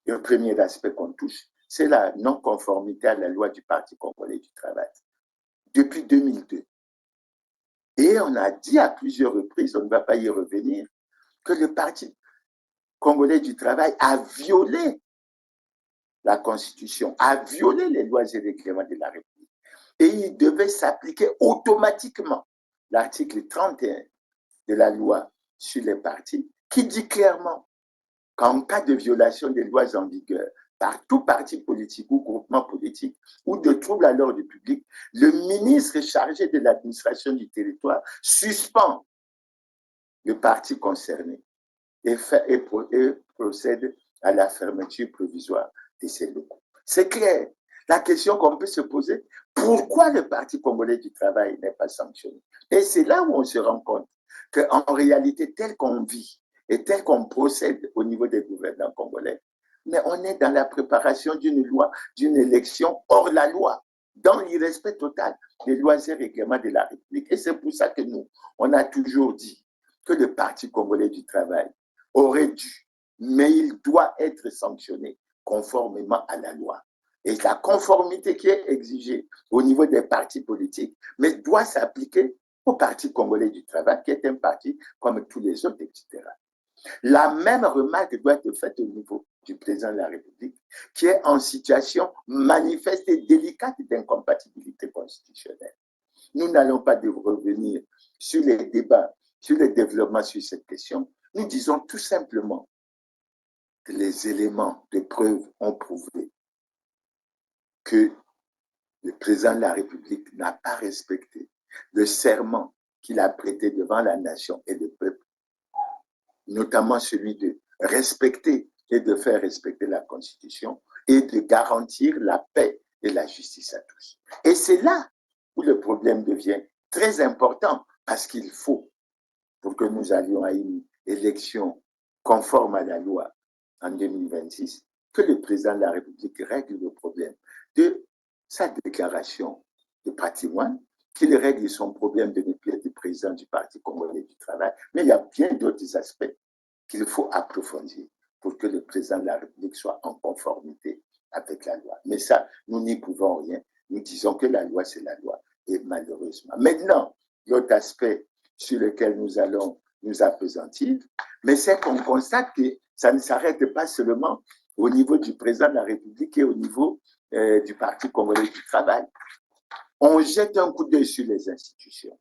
le premier aspect qu'on touche, c'est la non-conformité à la loi du Parti congolais du travail depuis 2002. Et on a dit à plusieurs reprises, on ne va pas y revenir, que le Parti congolais du travail a violé la Constitution, a violé les lois et règlements de la République. Et il devait s'appliquer automatiquement l'article 31 de la loi sur les partis, qui dit clairement qu'en cas de violation des lois en vigueur par tout parti politique ou groupement politique ou de trouble à l'ordre public, le ministre chargé de l'administration du territoire suspend le parti concerné et procède à la fermeture provisoire de ces locaux. C'est clair. La question qu'on peut se poser, pourquoi le Parti congolais du travail n'est pas sanctionné? Et c'est là où on se rend compte qu'en réalité, tel qu'on vit et tel qu'on procède au niveau des gouvernants congolais, mais on est dans la préparation d'une loi, d'une élection hors la loi, dans l'irrespect total des lois et règlements de la République. Et c'est pour ça que nous, on a toujours dit que le Parti congolais du travail aurait dû, mais il doit être sanctionné conformément à la loi. Et la conformité qui est exigée au niveau des partis politiques, mais doit s'appliquer au Parti congolais du travail, qui est un parti comme tous les autres, etc. La même remarque doit être faite au niveau du président de la République, qui est en situation manifeste et délicate d'incompatibilité constitutionnelle. Nous n'allons pas revenir sur les débats, sur les développements sur cette question. Nous disons tout simplement que les éléments de preuve ont prouvé que le président de la République n'a pas respecté le serment qu'il a prêté devant la nation et le peuple, notamment celui de respecter et de faire respecter la Constitution et de garantir la paix et la justice à tous. Et c'est là où le problème devient très important, parce qu'il faut, pour que nous allions à une élection conforme à la loi en 2026, que le président de la République règle le problème de sa déclaration de patrimoine, qu'il règle son problème de ne plus être président du Parti congolais du travail. Mais il y a bien d'autres aspects qu'il faut approfondir pour que le président de la République soit en conformité avec la loi. Mais ça, nous n'y pouvons rien. Nous disons que la loi, c'est la loi. Et malheureusement. Maintenant, l'autre aspect sur lequel nous allons nous appesantir, mais c'est qu'on constate que ça ne s'arrête pas seulement au niveau du président de la République et au niveau du Parti congolais du travail. On jette un coup d'œil sur les institutions,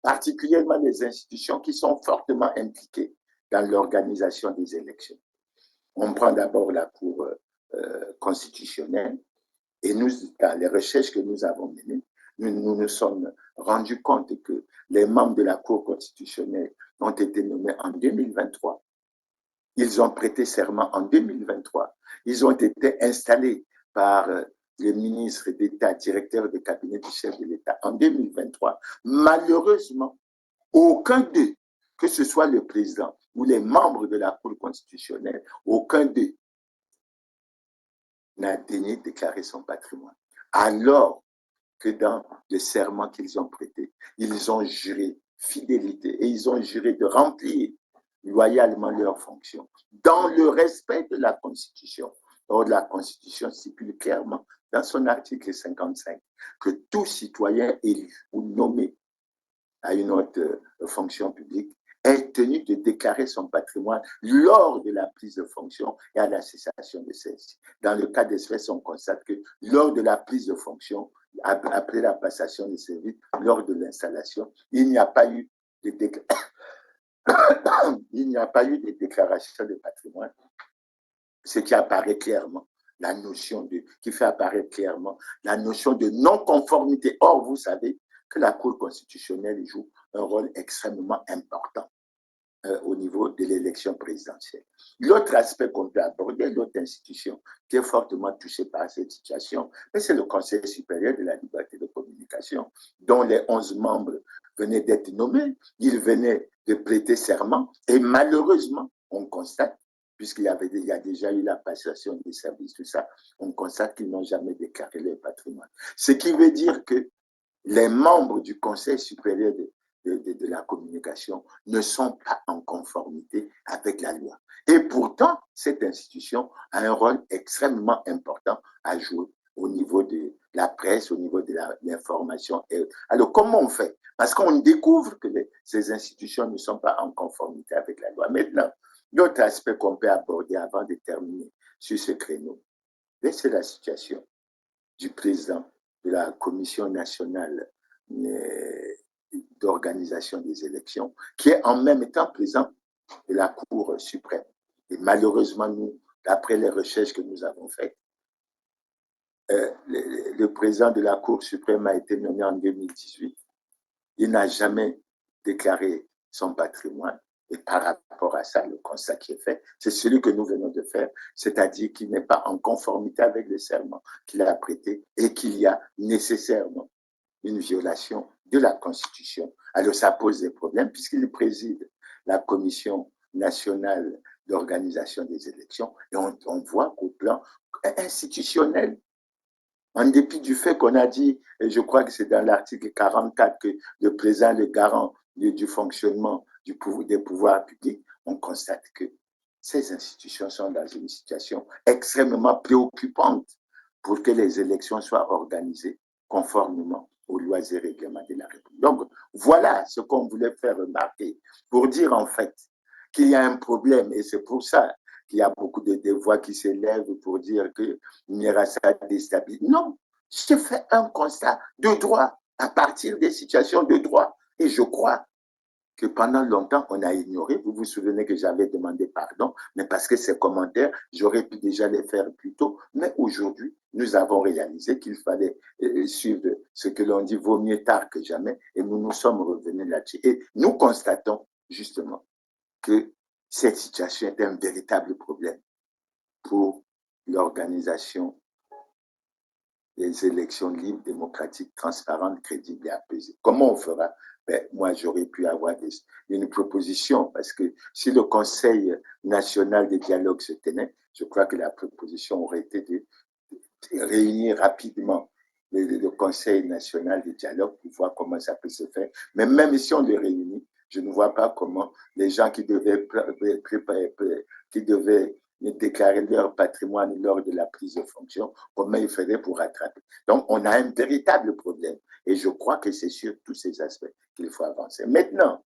particulièrement les institutions qui sont fortement impliquées dans l'organisation des élections. On prend d'abord la Cour constitutionnelle, et nous, dans les recherches que nous avons menées, nous nous sommes rendus compte que les membres de la Cour constitutionnelle ont été nommés en 2023. Ils ont prêté serment en 2023. Ils ont été installés par le ministre d'État, directeur de cabinet du chef de l'État en 2023, malheureusement, aucun d'eux, que ce soit le président ou les membres de la Cour constitutionnelle, aucun d'eux n'a daigné déclarer son patrimoine. Alors que dans le serment qu'ils ont prêté, ils ont juré fidélité et ils ont juré de remplir loyalement leurs fonctions dans le respect de la Constitution. Or, la Constitution stipule clairement dans son article 55 que tout citoyen élu ou nommé à une autre fonction publique est tenu de déclarer son patrimoine lors de la prise de fonction et à la cessation de celle-ci. Dans le cas d'espèce, on constate que lors de la prise de fonction, après la passation des services, lors de l'installation, il n'y a pas eu de déclaration de patrimoine, ce qui apparaît clairement qui fait apparaître clairement la notion de non-conformité. Or, vous savez que la Cour constitutionnelle joue un rôle extrêmement important au niveau de l'élection présidentielle. L'autre aspect qu'on peut aborder, l'autre institution qui est fortement touchée par cette situation, c'est le Conseil supérieur de la liberté de communication, dont les 11 membres venaient d'être nommés. Ils venaient de prêter serment et malheureusement, on constate, puisqu'il y a déjà eu la passation des services, tout ça, on constate qu'ils n'ont jamais déclaré leur patrimoine. Ce qui veut dire que les membres du Conseil supérieur de la communication ne sont pas en conformité avec la loi. Et pourtant, cette institution a un rôle extrêmement important à jouer au niveau de la presse, au niveau de l'information. Alors, comment on fait? Parce qu'on découvre que ces institutions ne sont pas en conformité avec la loi. Maintenant, l'autre aspect qu'on peut aborder avant de terminer sur ce créneau, c'est la situation du président de la Commission nationale d'organisation des élections, qui est en même temps président de la Cour suprême. Et malheureusement, nous, d'après les recherches que nous avons faites, le président de la Cour suprême a été nommé en 2018. Il n'a jamais déclaré son patrimoine. Et par rapport à ça, le constat qui est fait, c'est celui que nous venons de faire, c'est-à-dire qu'il n'est pas en conformité avec le serment qu'il a prêté et qu'il y a nécessairement une violation de la Constitution. Alors ça pose des problèmes puisqu'il préside la Commission nationale d'organisation des élections et on voit qu'au plan institutionnel, en dépit du fait qu'on a dit, et je crois que c'est dans l'article 44 que le président est le garant du fonctionnement des pouvoirs publics, on constate que ces institutions sont dans une situation extrêmement préoccupante pour que les élections soient organisées conformément aux lois et règlements de la République. Donc, voilà ce qu'on voulait faire remarquer pour dire en fait qu'il y a un problème et c'est pour ça qu'il y a beaucoup de voix qui s'élèvent pour dire que Mirassa déstabilise. Non, je fais un constat de droit à partir des situations de droit et je crois que pendant longtemps, on a ignoré. Vous vous souvenez que j'avais demandé pardon, mais parce que ces commentaires, j'aurais pu déjà les faire plus tôt. Mais aujourd'hui, nous avons réalisé qu'il fallait suivre ce que l'on dit, vaut mieux tard que jamais, et nous nous sommes revenus là-dessus. Et nous constatons justement que cette situation est un véritable problème pour l'organisation des élections libres, démocratiques, transparentes, crédibles et apaisées. Comment on fera? Moi, j'aurais pu avoir une proposition parce que si le Conseil national de dialogue se tenait, je crois que la proposition aurait été de réunir rapidement le Conseil national de dialogue pour voir comment ça peut se faire. Mais même si on le réunit, je ne vois pas comment les gens qui devaient déclarer leur patrimoine lors de la prise de fonction, comment ils feraient pour rattraper. Donc, on a un véritable problème. Et je crois que c'est sur tous ces aspects qu'il faut avancer. Maintenant,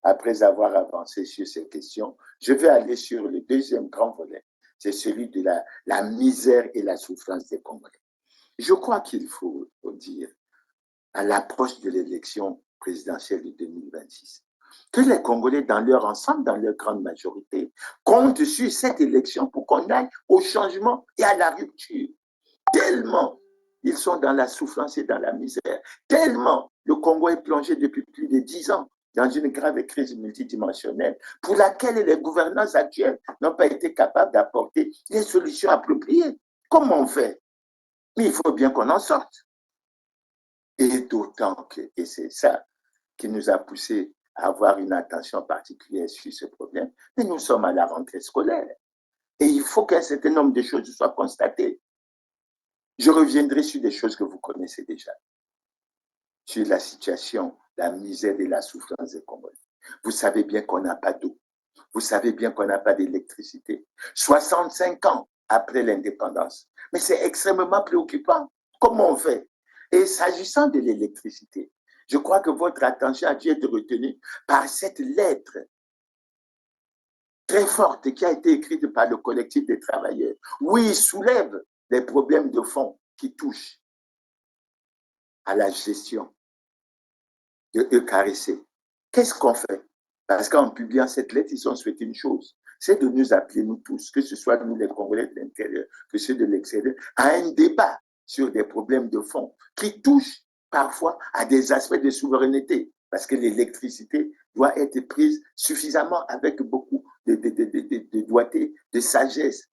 après avoir avancé sur ces questions, je vais aller sur le deuxième grand volet. C'est celui de la misère et la souffrance des Congolais. Je crois qu'il faut dire, à l'approche de l'élection présidentielle de 2026, que les Congolais, dans leur ensemble, dans leur grande majorité, comptent sur cette élection pour qu'on aille au changement et à la rupture. Tellement ils sont dans la souffrance et dans la misère. Tellement le Congo est plongé depuis plus de 10 ans dans une grave crise multidimensionnelle pour laquelle les gouvernants actuels n'ont pas été capables d'apporter les solutions appropriées. Comment on fait? Mais il faut bien qu'on en sorte. Et d'autant que, et c'est ça qui nous a poussé à avoir une attention particulière sur ce problème, mais nous sommes à la rentrée scolaire. Et il faut qu'un certain nombre de choses soient constatées. Je reviendrai sur des choses que vous connaissez déjà, sur la situation, la misère et la souffrance des Congolais. Vous savez bien qu'on n'a pas d'eau. Vous savez bien qu'on n'a pas d'électricité. 65 ans après l'indépendance. Mais c'est extrêmement préoccupant. Comment on fait? Et s'agissant de l'électricité, je crois que votre attention a dû être retenue par cette lettre très forte qui a été écrite par le collectif des travailleurs. Oui, il soulève des problèmes de fond qui touchent à la gestion de EKRC. Qu'est-ce qu'on fait? Parce qu'en publiant cette lettre, ils ont souhaité une chose, c'est de nous appeler, nous tous, que ce soit nous les Congolais de l'intérieur, que ceux de l'extérieur, à un débat sur des problèmes de fond qui touchent parfois à des aspects de souveraineté, parce que l'électricité doit être prise suffisamment avec beaucoup de doigté, de sagesse,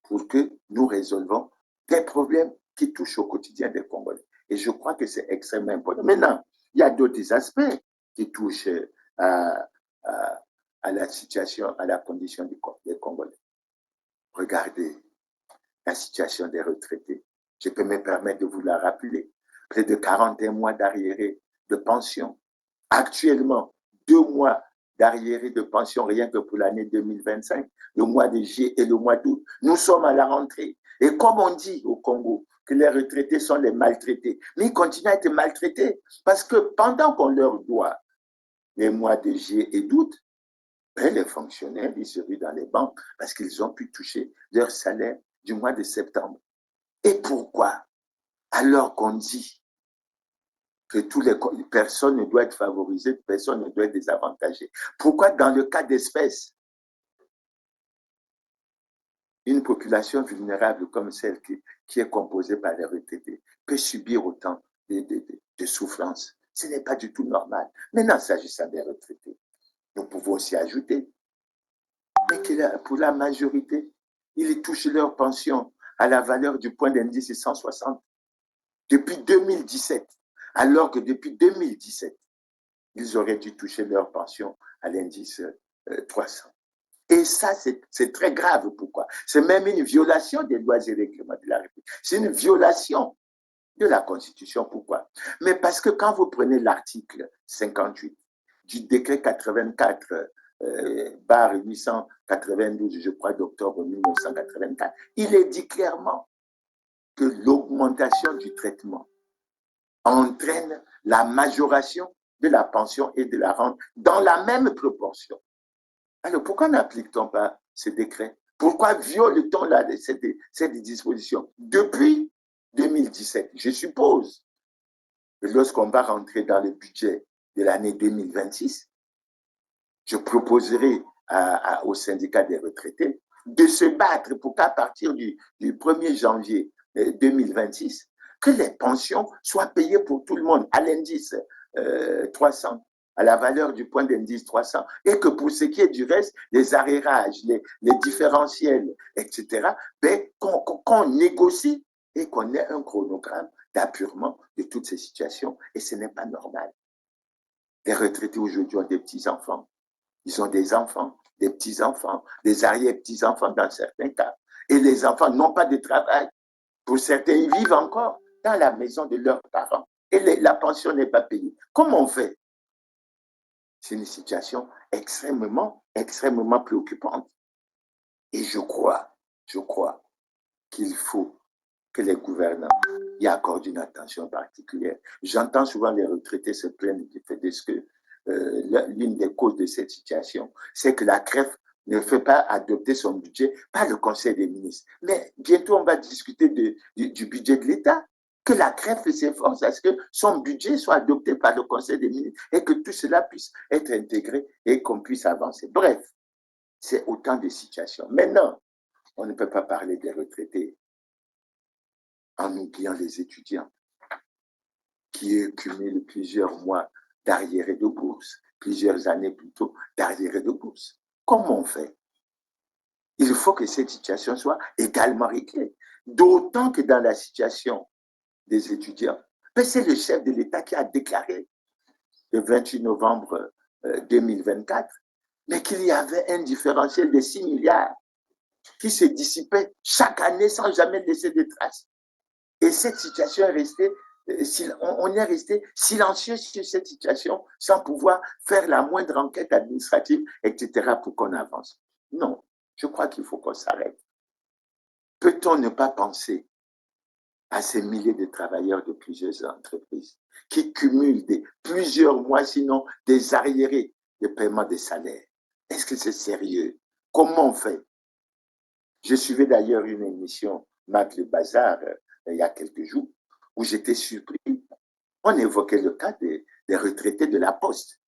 pour que nous résolvons des problèmes qui touchent au quotidien des Congolais. Et je crois que c'est extrêmement important. Maintenant, il y a d'autres aspects qui touchent à la situation, à la condition des Congolais. Regardez la situation des retraités. Je peux me permettre de vous la rappeler. Près de 41 mois d'arriérés de pension. Actuellement, 2 mois d'arriérés de pension rien que pour l'année 2025, le mois de juillet et le mois d'août. Nous sommes à la rentrée. Et comme on dit au Congo que les retraités sont les maltraités, mais ils continuent à être maltraités parce que pendant qu'on leur doit les mois de juillet et d'août, les fonctionnaires, ils se ruent dans les banques parce qu'ils ont pu toucher leur salaire du mois de septembre. Et pourquoi? Alors qu'on dit que personne ne doit être favorisé, personne ne doit être désavantagé. Pourquoi dans le cas d'espèces, une population vulnérable comme celle qui est composée par les retraités peut subir autant de souffrances? Ce n'est pas du tout normal. Maintenant, s'agissant des retraités, nous pouvons aussi ajouter mais que pour la majorité, ils touchent leur pension à la valeur du point d'indice 160 depuis 2017, alors que depuis 2017, ils auraient dû toucher leur pension à l'indice 300. Et ça, c'est très grave. Pourquoi? C'est même une violation des lois et règlements de la République. C'est une violation de la Constitution. Pourquoi? Mais parce que quand vous prenez l'article 58 du décret 84 barre 892, je crois, d'octobre 1984, il est dit clairement que l'augmentation du traitement entraîne la majoration de la pension et de la rente dans la même proportion. Alors, pourquoi n'applique-t-on pas ce décret? Pourquoi viole-t-on cette disposition? Depuis 2017, je suppose que lorsqu'on va rentrer dans le budget de l'année 2026, je proposerai au syndicat des retraités de se battre pour qu'à partir du 1er janvier 2026, que les pensions soient payées pour tout le monde à l'indice 300, à la valeur du point d'indice 300, et que pour ce qui est du reste, les arrérages, les différentiels, etc., qu'on négocie et qu'on ait un chronogramme d'appurement de toutes ces situations. Et ce n'est pas normal. Les retraités aujourd'hui ont des petits-enfants. Ils ont des enfants, des petits-enfants, des arrière-petits-enfants dans certains cas. Et les enfants n'ont pas de travail. Pour certains, ils vivent encore dans la maison de leurs parents. Et la pension n'est pas payée. Comment on fait? C'est une situation extrêmement, extrêmement préoccupante. Et je crois qu'il faut que les gouvernants y accordent une attention particulière. J'entends souvent les retraités se plaindre du fait de ce que l'une des causes de cette situation, c'est que la CREF ne fait pas adopter son budget par le Conseil des ministres. Mais bientôt, on va discuter du budget de l'État. Que la CREF s'efforce à ce que son budget soit adopté par le Conseil des ministres et que tout cela puisse être intégré et qu'on puisse avancer. Bref, c'est autant de situations. Maintenant, on ne peut pas parler des retraités en oubliant les étudiants qui cumulent plusieurs mois d'arriérés de bourse, plusieurs années plutôt d'arriérés de bourse. Comment on fait? Il faut que cette situation soit également réglée. D'autant que dans la situation des étudiants, c'est le chef de l'État qui a déclaré le 28 novembre 2024, mais qu'il y avait un différentiel de 6 milliards qui se dissipait chaque année sans jamais laisser de traces. Et cette situation est restée, on est resté silencieux sur cette situation sans pouvoir faire la moindre enquête administrative, etc., pour qu'on avance. Non, je crois qu'il faut qu'on s'arrête. Peut-on ne pas penser à ces milliers de travailleurs de plusieurs entreprises qui cumulent plusieurs mois, sinon des arriérés de paiement des salaires? Est-ce que c'est sérieux? Comment on fait? Je suivais d'ailleurs une émission, Mac le Bazar, il y a quelques jours, où j'étais surpris. On évoquait le cas des retraités de la Poste,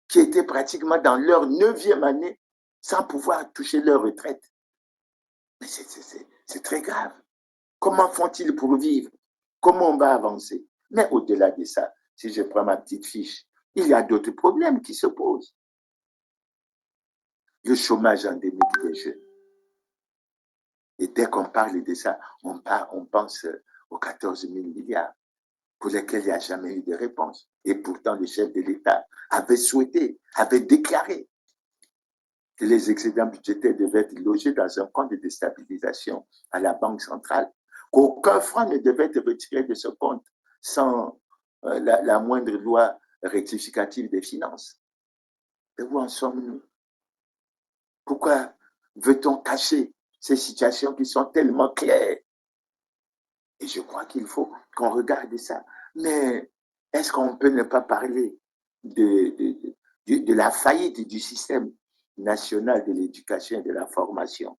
qui étaient pratiquement dans leur 9e année sans pouvoir toucher leur retraite. Mais c'est très grave. Comment font-ils pour vivre? Comment on va avancer? Mais au-delà de ça, si je prends ma petite fiche, il y a d'autres problèmes qui se posent. Le chômage endémique des jeunes. Et dès qu'on parle de ça, on pense aux 14 000 milliards pour lesquels il n'y a jamais eu de réponse. Et pourtant, le chef de l'État avait souhaité, avait déclaré que les excédents budgétaires devaient être logés dans un compte de déstabilisation à la Banque centrale, qu'aucun franc ne devait être retiré de ce compte sans la moindre loi rectificative des finances. Et où en sommes-nous? Pourquoi veut-on cacher ces situations qui sont tellement claires? Et je crois qu'il faut qu'on regarde ça. Mais est-ce qu'on peut ne pas parler de la faillite du système national de l'éducation et de la formation,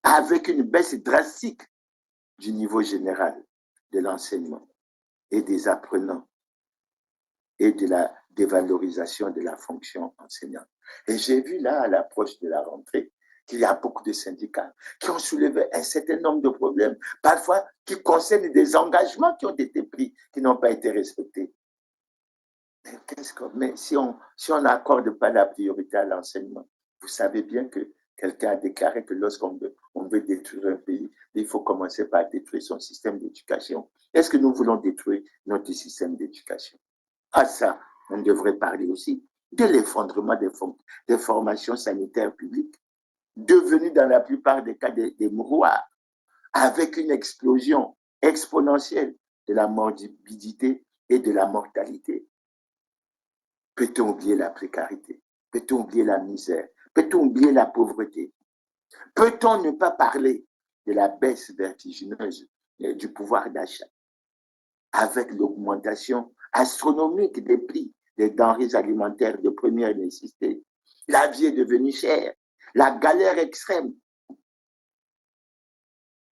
avec une baisse drastique du niveau général de l'enseignement et des apprenants et de la dévalorisation de la fonction enseignante? Et j'ai vu là, à l'approche de la rentrée, qu'il y a beaucoup de syndicats qui ont soulevé un certain nombre de problèmes, parfois qui concernent des engagements qui ont été pris, qui n'ont pas été respectés. Mais si on n'accorde pas la priorité à l'enseignement, vous savez bien que quelqu'un a déclaré que lorsqu'on veut détruire un pays, il faut commencer par détruire son système d'éducation. Est-ce que nous voulons détruire notre système d'éducation? À ça, on devrait parler aussi de l'effondrement des formations sanitaires publiques, devenues dans la plupart des cas des mouroirs, avec une explosion exponentielle de la morbidité et de la mortalité. Peut-on oublier la précarité? Peut-on oublier la misère? Peut-on oublier la pauvreté? Peut-on ne pas parler de la baisse vertigineuse du pouvoir d'achat, avec l'augmentation astronomique des prix des denrées alimentaires de première nécessité? La vie est devenue chère, la galère extrême,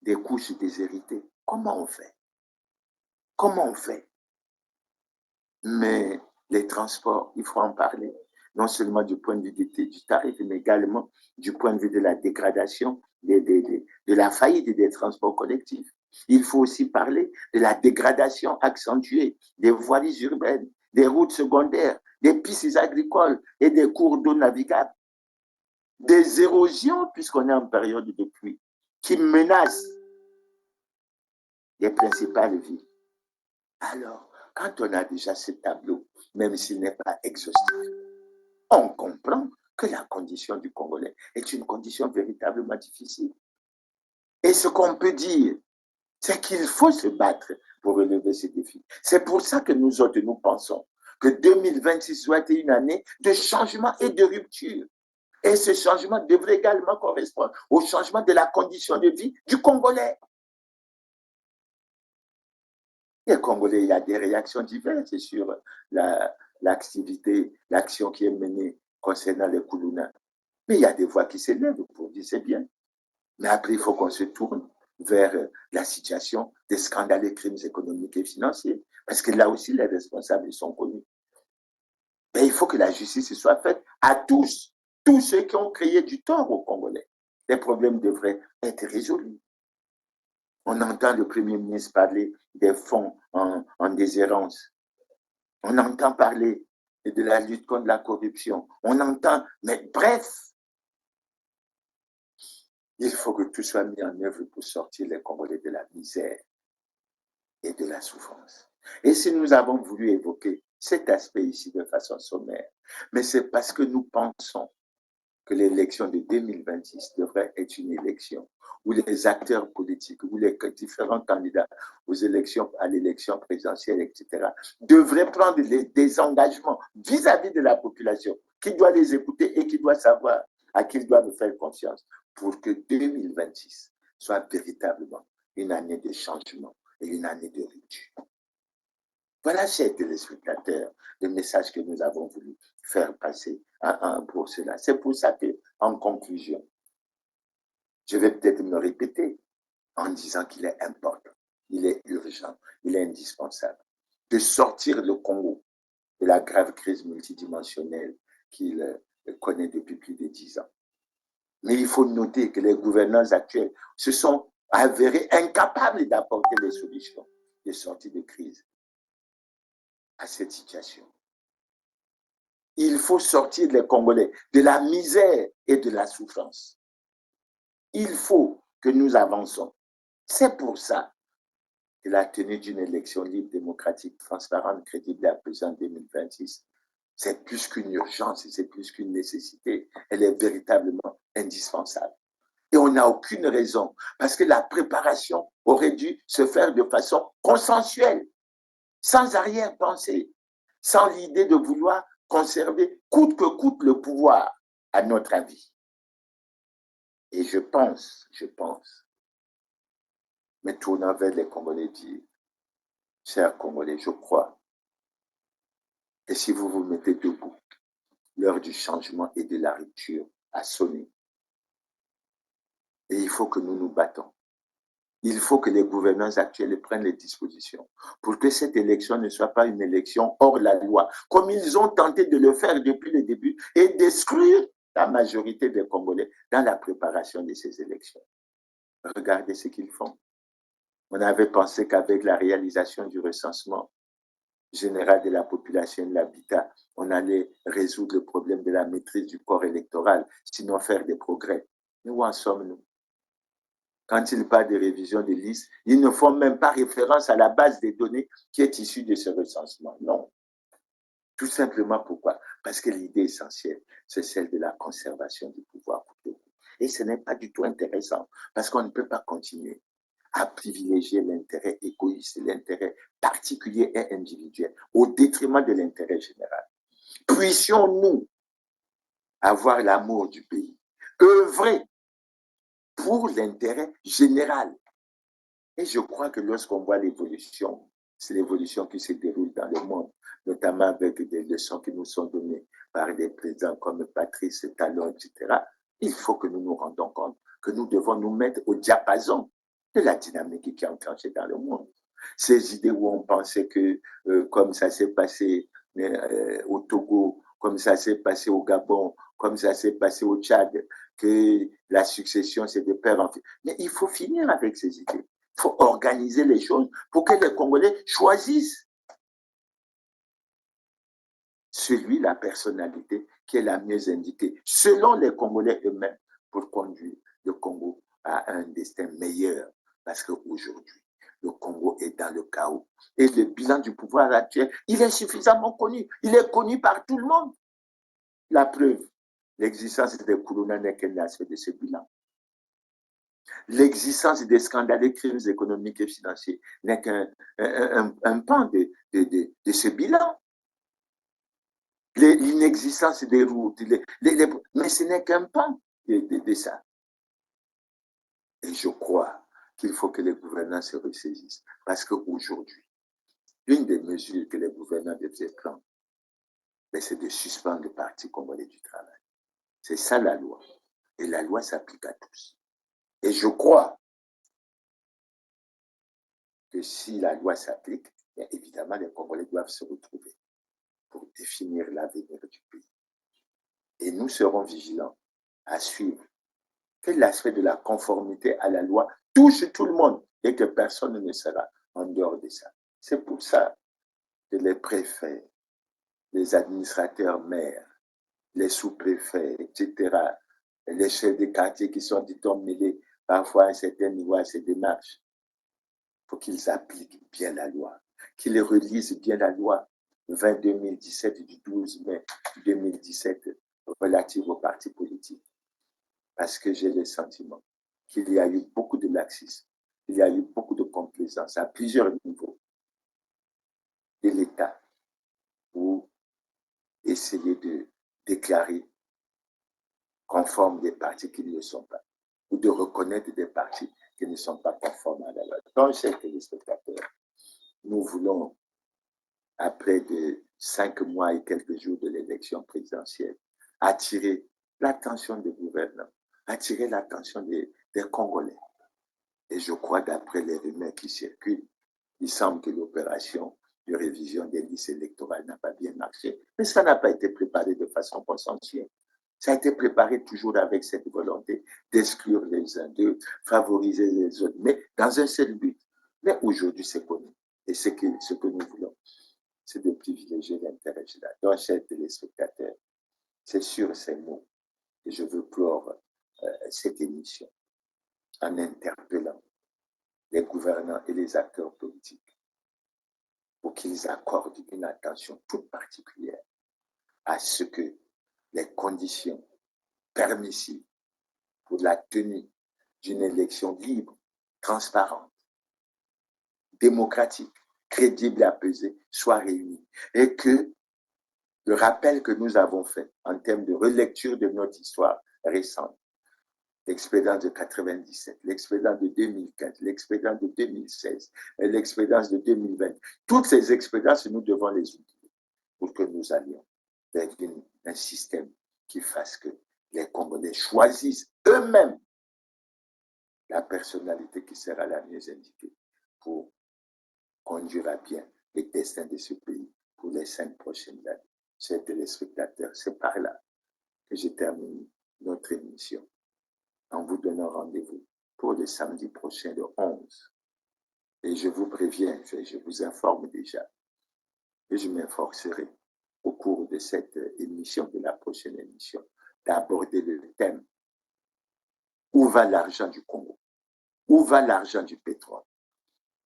des couches déshéritées. Comment on fait? Comment on fait? Mais les transports, il faut en parler, non seulement du point de vue du tarif, mais également du point de vue de la dégradation, de la faillite des transports collectifs. Il faut aussi parler de la dégradation accentuée des voiries urbaines, des routes secondaires, des pistes agricoles et des cours d'eau navigables, des érosions, puisqu'on est en période de pluie, qui menacent les principales villes. Alors, quand on a déjà ce tableau, même s'il n'est pas exhaustif, on comprend que la condition du Congolais est une condition véritablement difficile. Et ce qu'on peut dire, c'est qu'il faut se battre pour relever ces défis. C'est pour ça que nous autres, nous pensons que 2026 soit être une année de changement et de rupture. Et ce changement devrait également correspondre au changement de la condition de vie du Congolais. Les Congolais, il y a des réactions diverses sur l'activité, l'action qui est menée concernant les Koulouna. Mais il y a des voix qui s'élèvent pour dire c'est bien. Mais après, il faut qu'on se tourne vers la situation des scandales et crimes économiques et financiers. Parce que là aussi, les responsables sont connus. Mais il faut que la justice soit faite à tous ceux qui ont créé du tort aux Congolais. Les problèmes devraient être résolus. On entend le Premier ministre parler des fonds en déshérence. On entend parler de la lutte contre la corruption. On entend, mais bref, Il faut que tout soit mis en œuvre pour sortir les Congolais de la misère et de la souffrance. Et si nous avons voulu évoquer cet aspect ici de façon sommaire, mais c'est parce que nous pensons que l'élection de 2026 devrait être une élection où les acteurs politiques, où les différents candidats aux élections, à l'élection présidentielle, etc., devraient prendre des engagements vis-à-vis de la population, qui doit les écouter et qui doit savoir à qui ils doivent faire confiance pour que 2026 soit véritablement une année de changement et une année de rupture. Voilà, chers téléspectateurs, le message que nous avons voulu faire passer pour cela. C'est pour ça que, en conclusion, je vais peut-être me répéter en disant qu'il est important, il est urgent, il est indispensable de sortir le Congo de la grave crise multidimensionnelle qu'il connaît depuis plus de 10 ans. Mais il faut noter que les gouvernants actuels se sont avérés incapables d'apporter des solutions de sortie de crise à cette situation. Il faut sortir les Congolais de la misère et de la souffrance. Il faut que nous avançons. C'est pour ça que la tenue d'une élection libre, démocratique, transparente, crédible et apaisée en 2026, c'est plus qu'une urgence, c'est plus qu'une nécessité. Elle est véritablement indispensable. Et on n'a aucune raison, parce que la préparation aurait dû se faire de façon consensuelle, sans arrière-pensée, sans l'idée de vouloir conserver coûte que coûte le pouvoir, à notre avis. Et je pense, me tournant vers les Congolais, dire, chers Congolais, je crois, et si vous vous mettez debout, l'heure du changement et de la rupture a sonné. Et il faut que nous nous battons. Il faut que les gouvernants actuels prennent les dispositions pour que cette élection ne soit pas une élection hors la loi, comme ils ont tenté de le faire depuis le début, et d'exclure la majorité des Congolais dans la préparation de ces élections. Regardez ce qu'ils font. On avait pensé qu'avec la réalisation du recensement général de la population et de l'habitat, on allait résoudre le problème de la maîtrise du corps électoral, sinon faire des progrès. Mais où en sommes-nous? Quand il parle de révision des listes, ils ne font même pas référence à la base des données qui est issue de ce recensement. Non. Tout simplement pourquoi? Parce que l'idée essentielle, c'est celle de la conservation du pouvoir. Et ce n'est pas du tout intéressant, parce qu'on ne peut pas continuer à privilégier l'intérêt égoïste, l'intérêt particulier et individuel, au détriment de l'intérêt général. Puissions-nous avoir l'amour du pays, œuvrer pour l'intérêt général. Et je crois que lorsqu'on voit l'évolution, c'est l'évolution qui se déroule dans le monde, notamment avec des leçons qui nous sont données par des présidents comme Patrice Talon, etc., il faut que nous nous rendons compte que nous devons nous mettre au diapason de la dynamique qui est enclenchée dans le monde. Ces idées où on pensait que, comme ça s'est passé au Togo, comme ça s'est passé au Gabon, comme ça s'est passé au Tchad, que la succession, c'est de père en fils. Mais il faut finir avec ces idées. Il faut organiser les choses pour que les Congolais choisissent celui, la personnalité qui est la mieux indiquée, selon les Congolais eux-mêmes, pour conduire le Congo à un destin meilleur. Parce qu'aujourd'hui, le Congo est dans le chaos. Et le bilan du pouvoir actuel, il est suffisamment connu. Il est connu par tout le monde. La preuve, l'existence des Koulouna n'est qu'un aspect de ce bilan. L'existence des scandales et crimes économiques et financiers n'est qu'un pan de ce bilan. L'inexistence des routes, mais ce n'est qu'un pan de ça. Et je crois qu'il faut que les gouvernants se ressaisissent. Parce qu'aujourd'hui, une des mesures que les gouvernants devraient prendre, c'est de suspendre le Parti congolais du travail. C'est ça la loi. Et la loi s'applique à tous. Et je crois que si la loi s'applique, évidemment, les Congolais doivent se retrouver pour définir l'avenir du pays. Et nous serons vigilants à suivre que l'aspect de la conformité à la loi touche tout le monde et que personne ne sera en dehors de ça. C'est pour ça que les préfets, les administrateurs maires, les sous-préfets, etc., les chefs de quartier qui sont, dit-on, mêlés parfois à un certain niveau à ces démarches. Il faut qu'ils appliquent bien la loi, qu'ils relisent bien la loi 20-2017 du 12 mai 2017 relative aux partis politiques. Parce que j'ai le sentiment qu'il y a eu beaucoup de laxisme, il y a eu beaucoup de complaisance à plusieurs niveaux de l'État pour essayer de déclarer conformes des partis qui ne le sont pas, ou de reconnaître des partis qui ne sont pas conformes à la loi. Donc, chers téléspectateurs, nous voulons, après de 5 mois et quelques jours de l'élection présidentielle, attirer l'attention des gouvernants, attirer l'attention des Congolais. Et je crois, d'après les rumeurs qui circulent, il semble que l'opération de révision des listes électorales n'a pas bien marché. Mais ça n'a pas été préparé de façon consensuelle. Ça a été préparé toujours avec cette volonté d'exclure les uns d'eux, favoriser les autres, mais dans un seul but. Mais aujourd'hui, c'est connu. Et ce que nous voulons, c'est de privilégier l'intérêt général. Donc, chers téléspectateurs, c'est sur ces mots que je veux clore cette émission en interpellant les gouvernants et les acteurs politiques pour qu'ils accordent une attention toute particulière à ce que les conditions permissives pour la tenue d'une élection libre, transparente, démocratique, crédible et apaisée soient réunies. Et que le rappel que nous avons fait en termes de relecture de notre histoire récente, l'expérience de 97, l'expérience de 2015, l'expérience de 2016, et l'expérience de 2020. Toutes ces expériences, nous devons les utiliser pour que nous allions vers un système qui fasse que les Congolais choisissent eux-mêmes la personnalité qui sera la mieux indiquée pour conduire à bien les destins de ce pays pour les 5 prochaines années. Chers téléspectateurs, c'est par là que je termine notre émission, en vous donnant rendez-vous pour le samedi prochain, le 11. Et je vous préviens, je vous informe déjà, et je m'efforcerai au cours de cette émission, de la prochaine émission, d'aborder le thème « Où va l'argent du Congo? Où va l'argent du pétrole ?»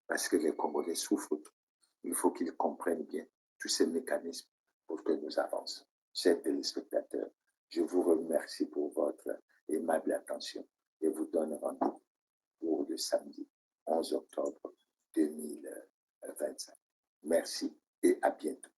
Parce que les Congolais souffrent. Il faut qu'ils comprennent bien tous ces mécanismes pour que nous avancions. Chers téléspectateurs, je vous remercie pour votre aimable attention et vous donne rendez-vous pour le samedi 11 octobre 2025. Merci et à bientôt.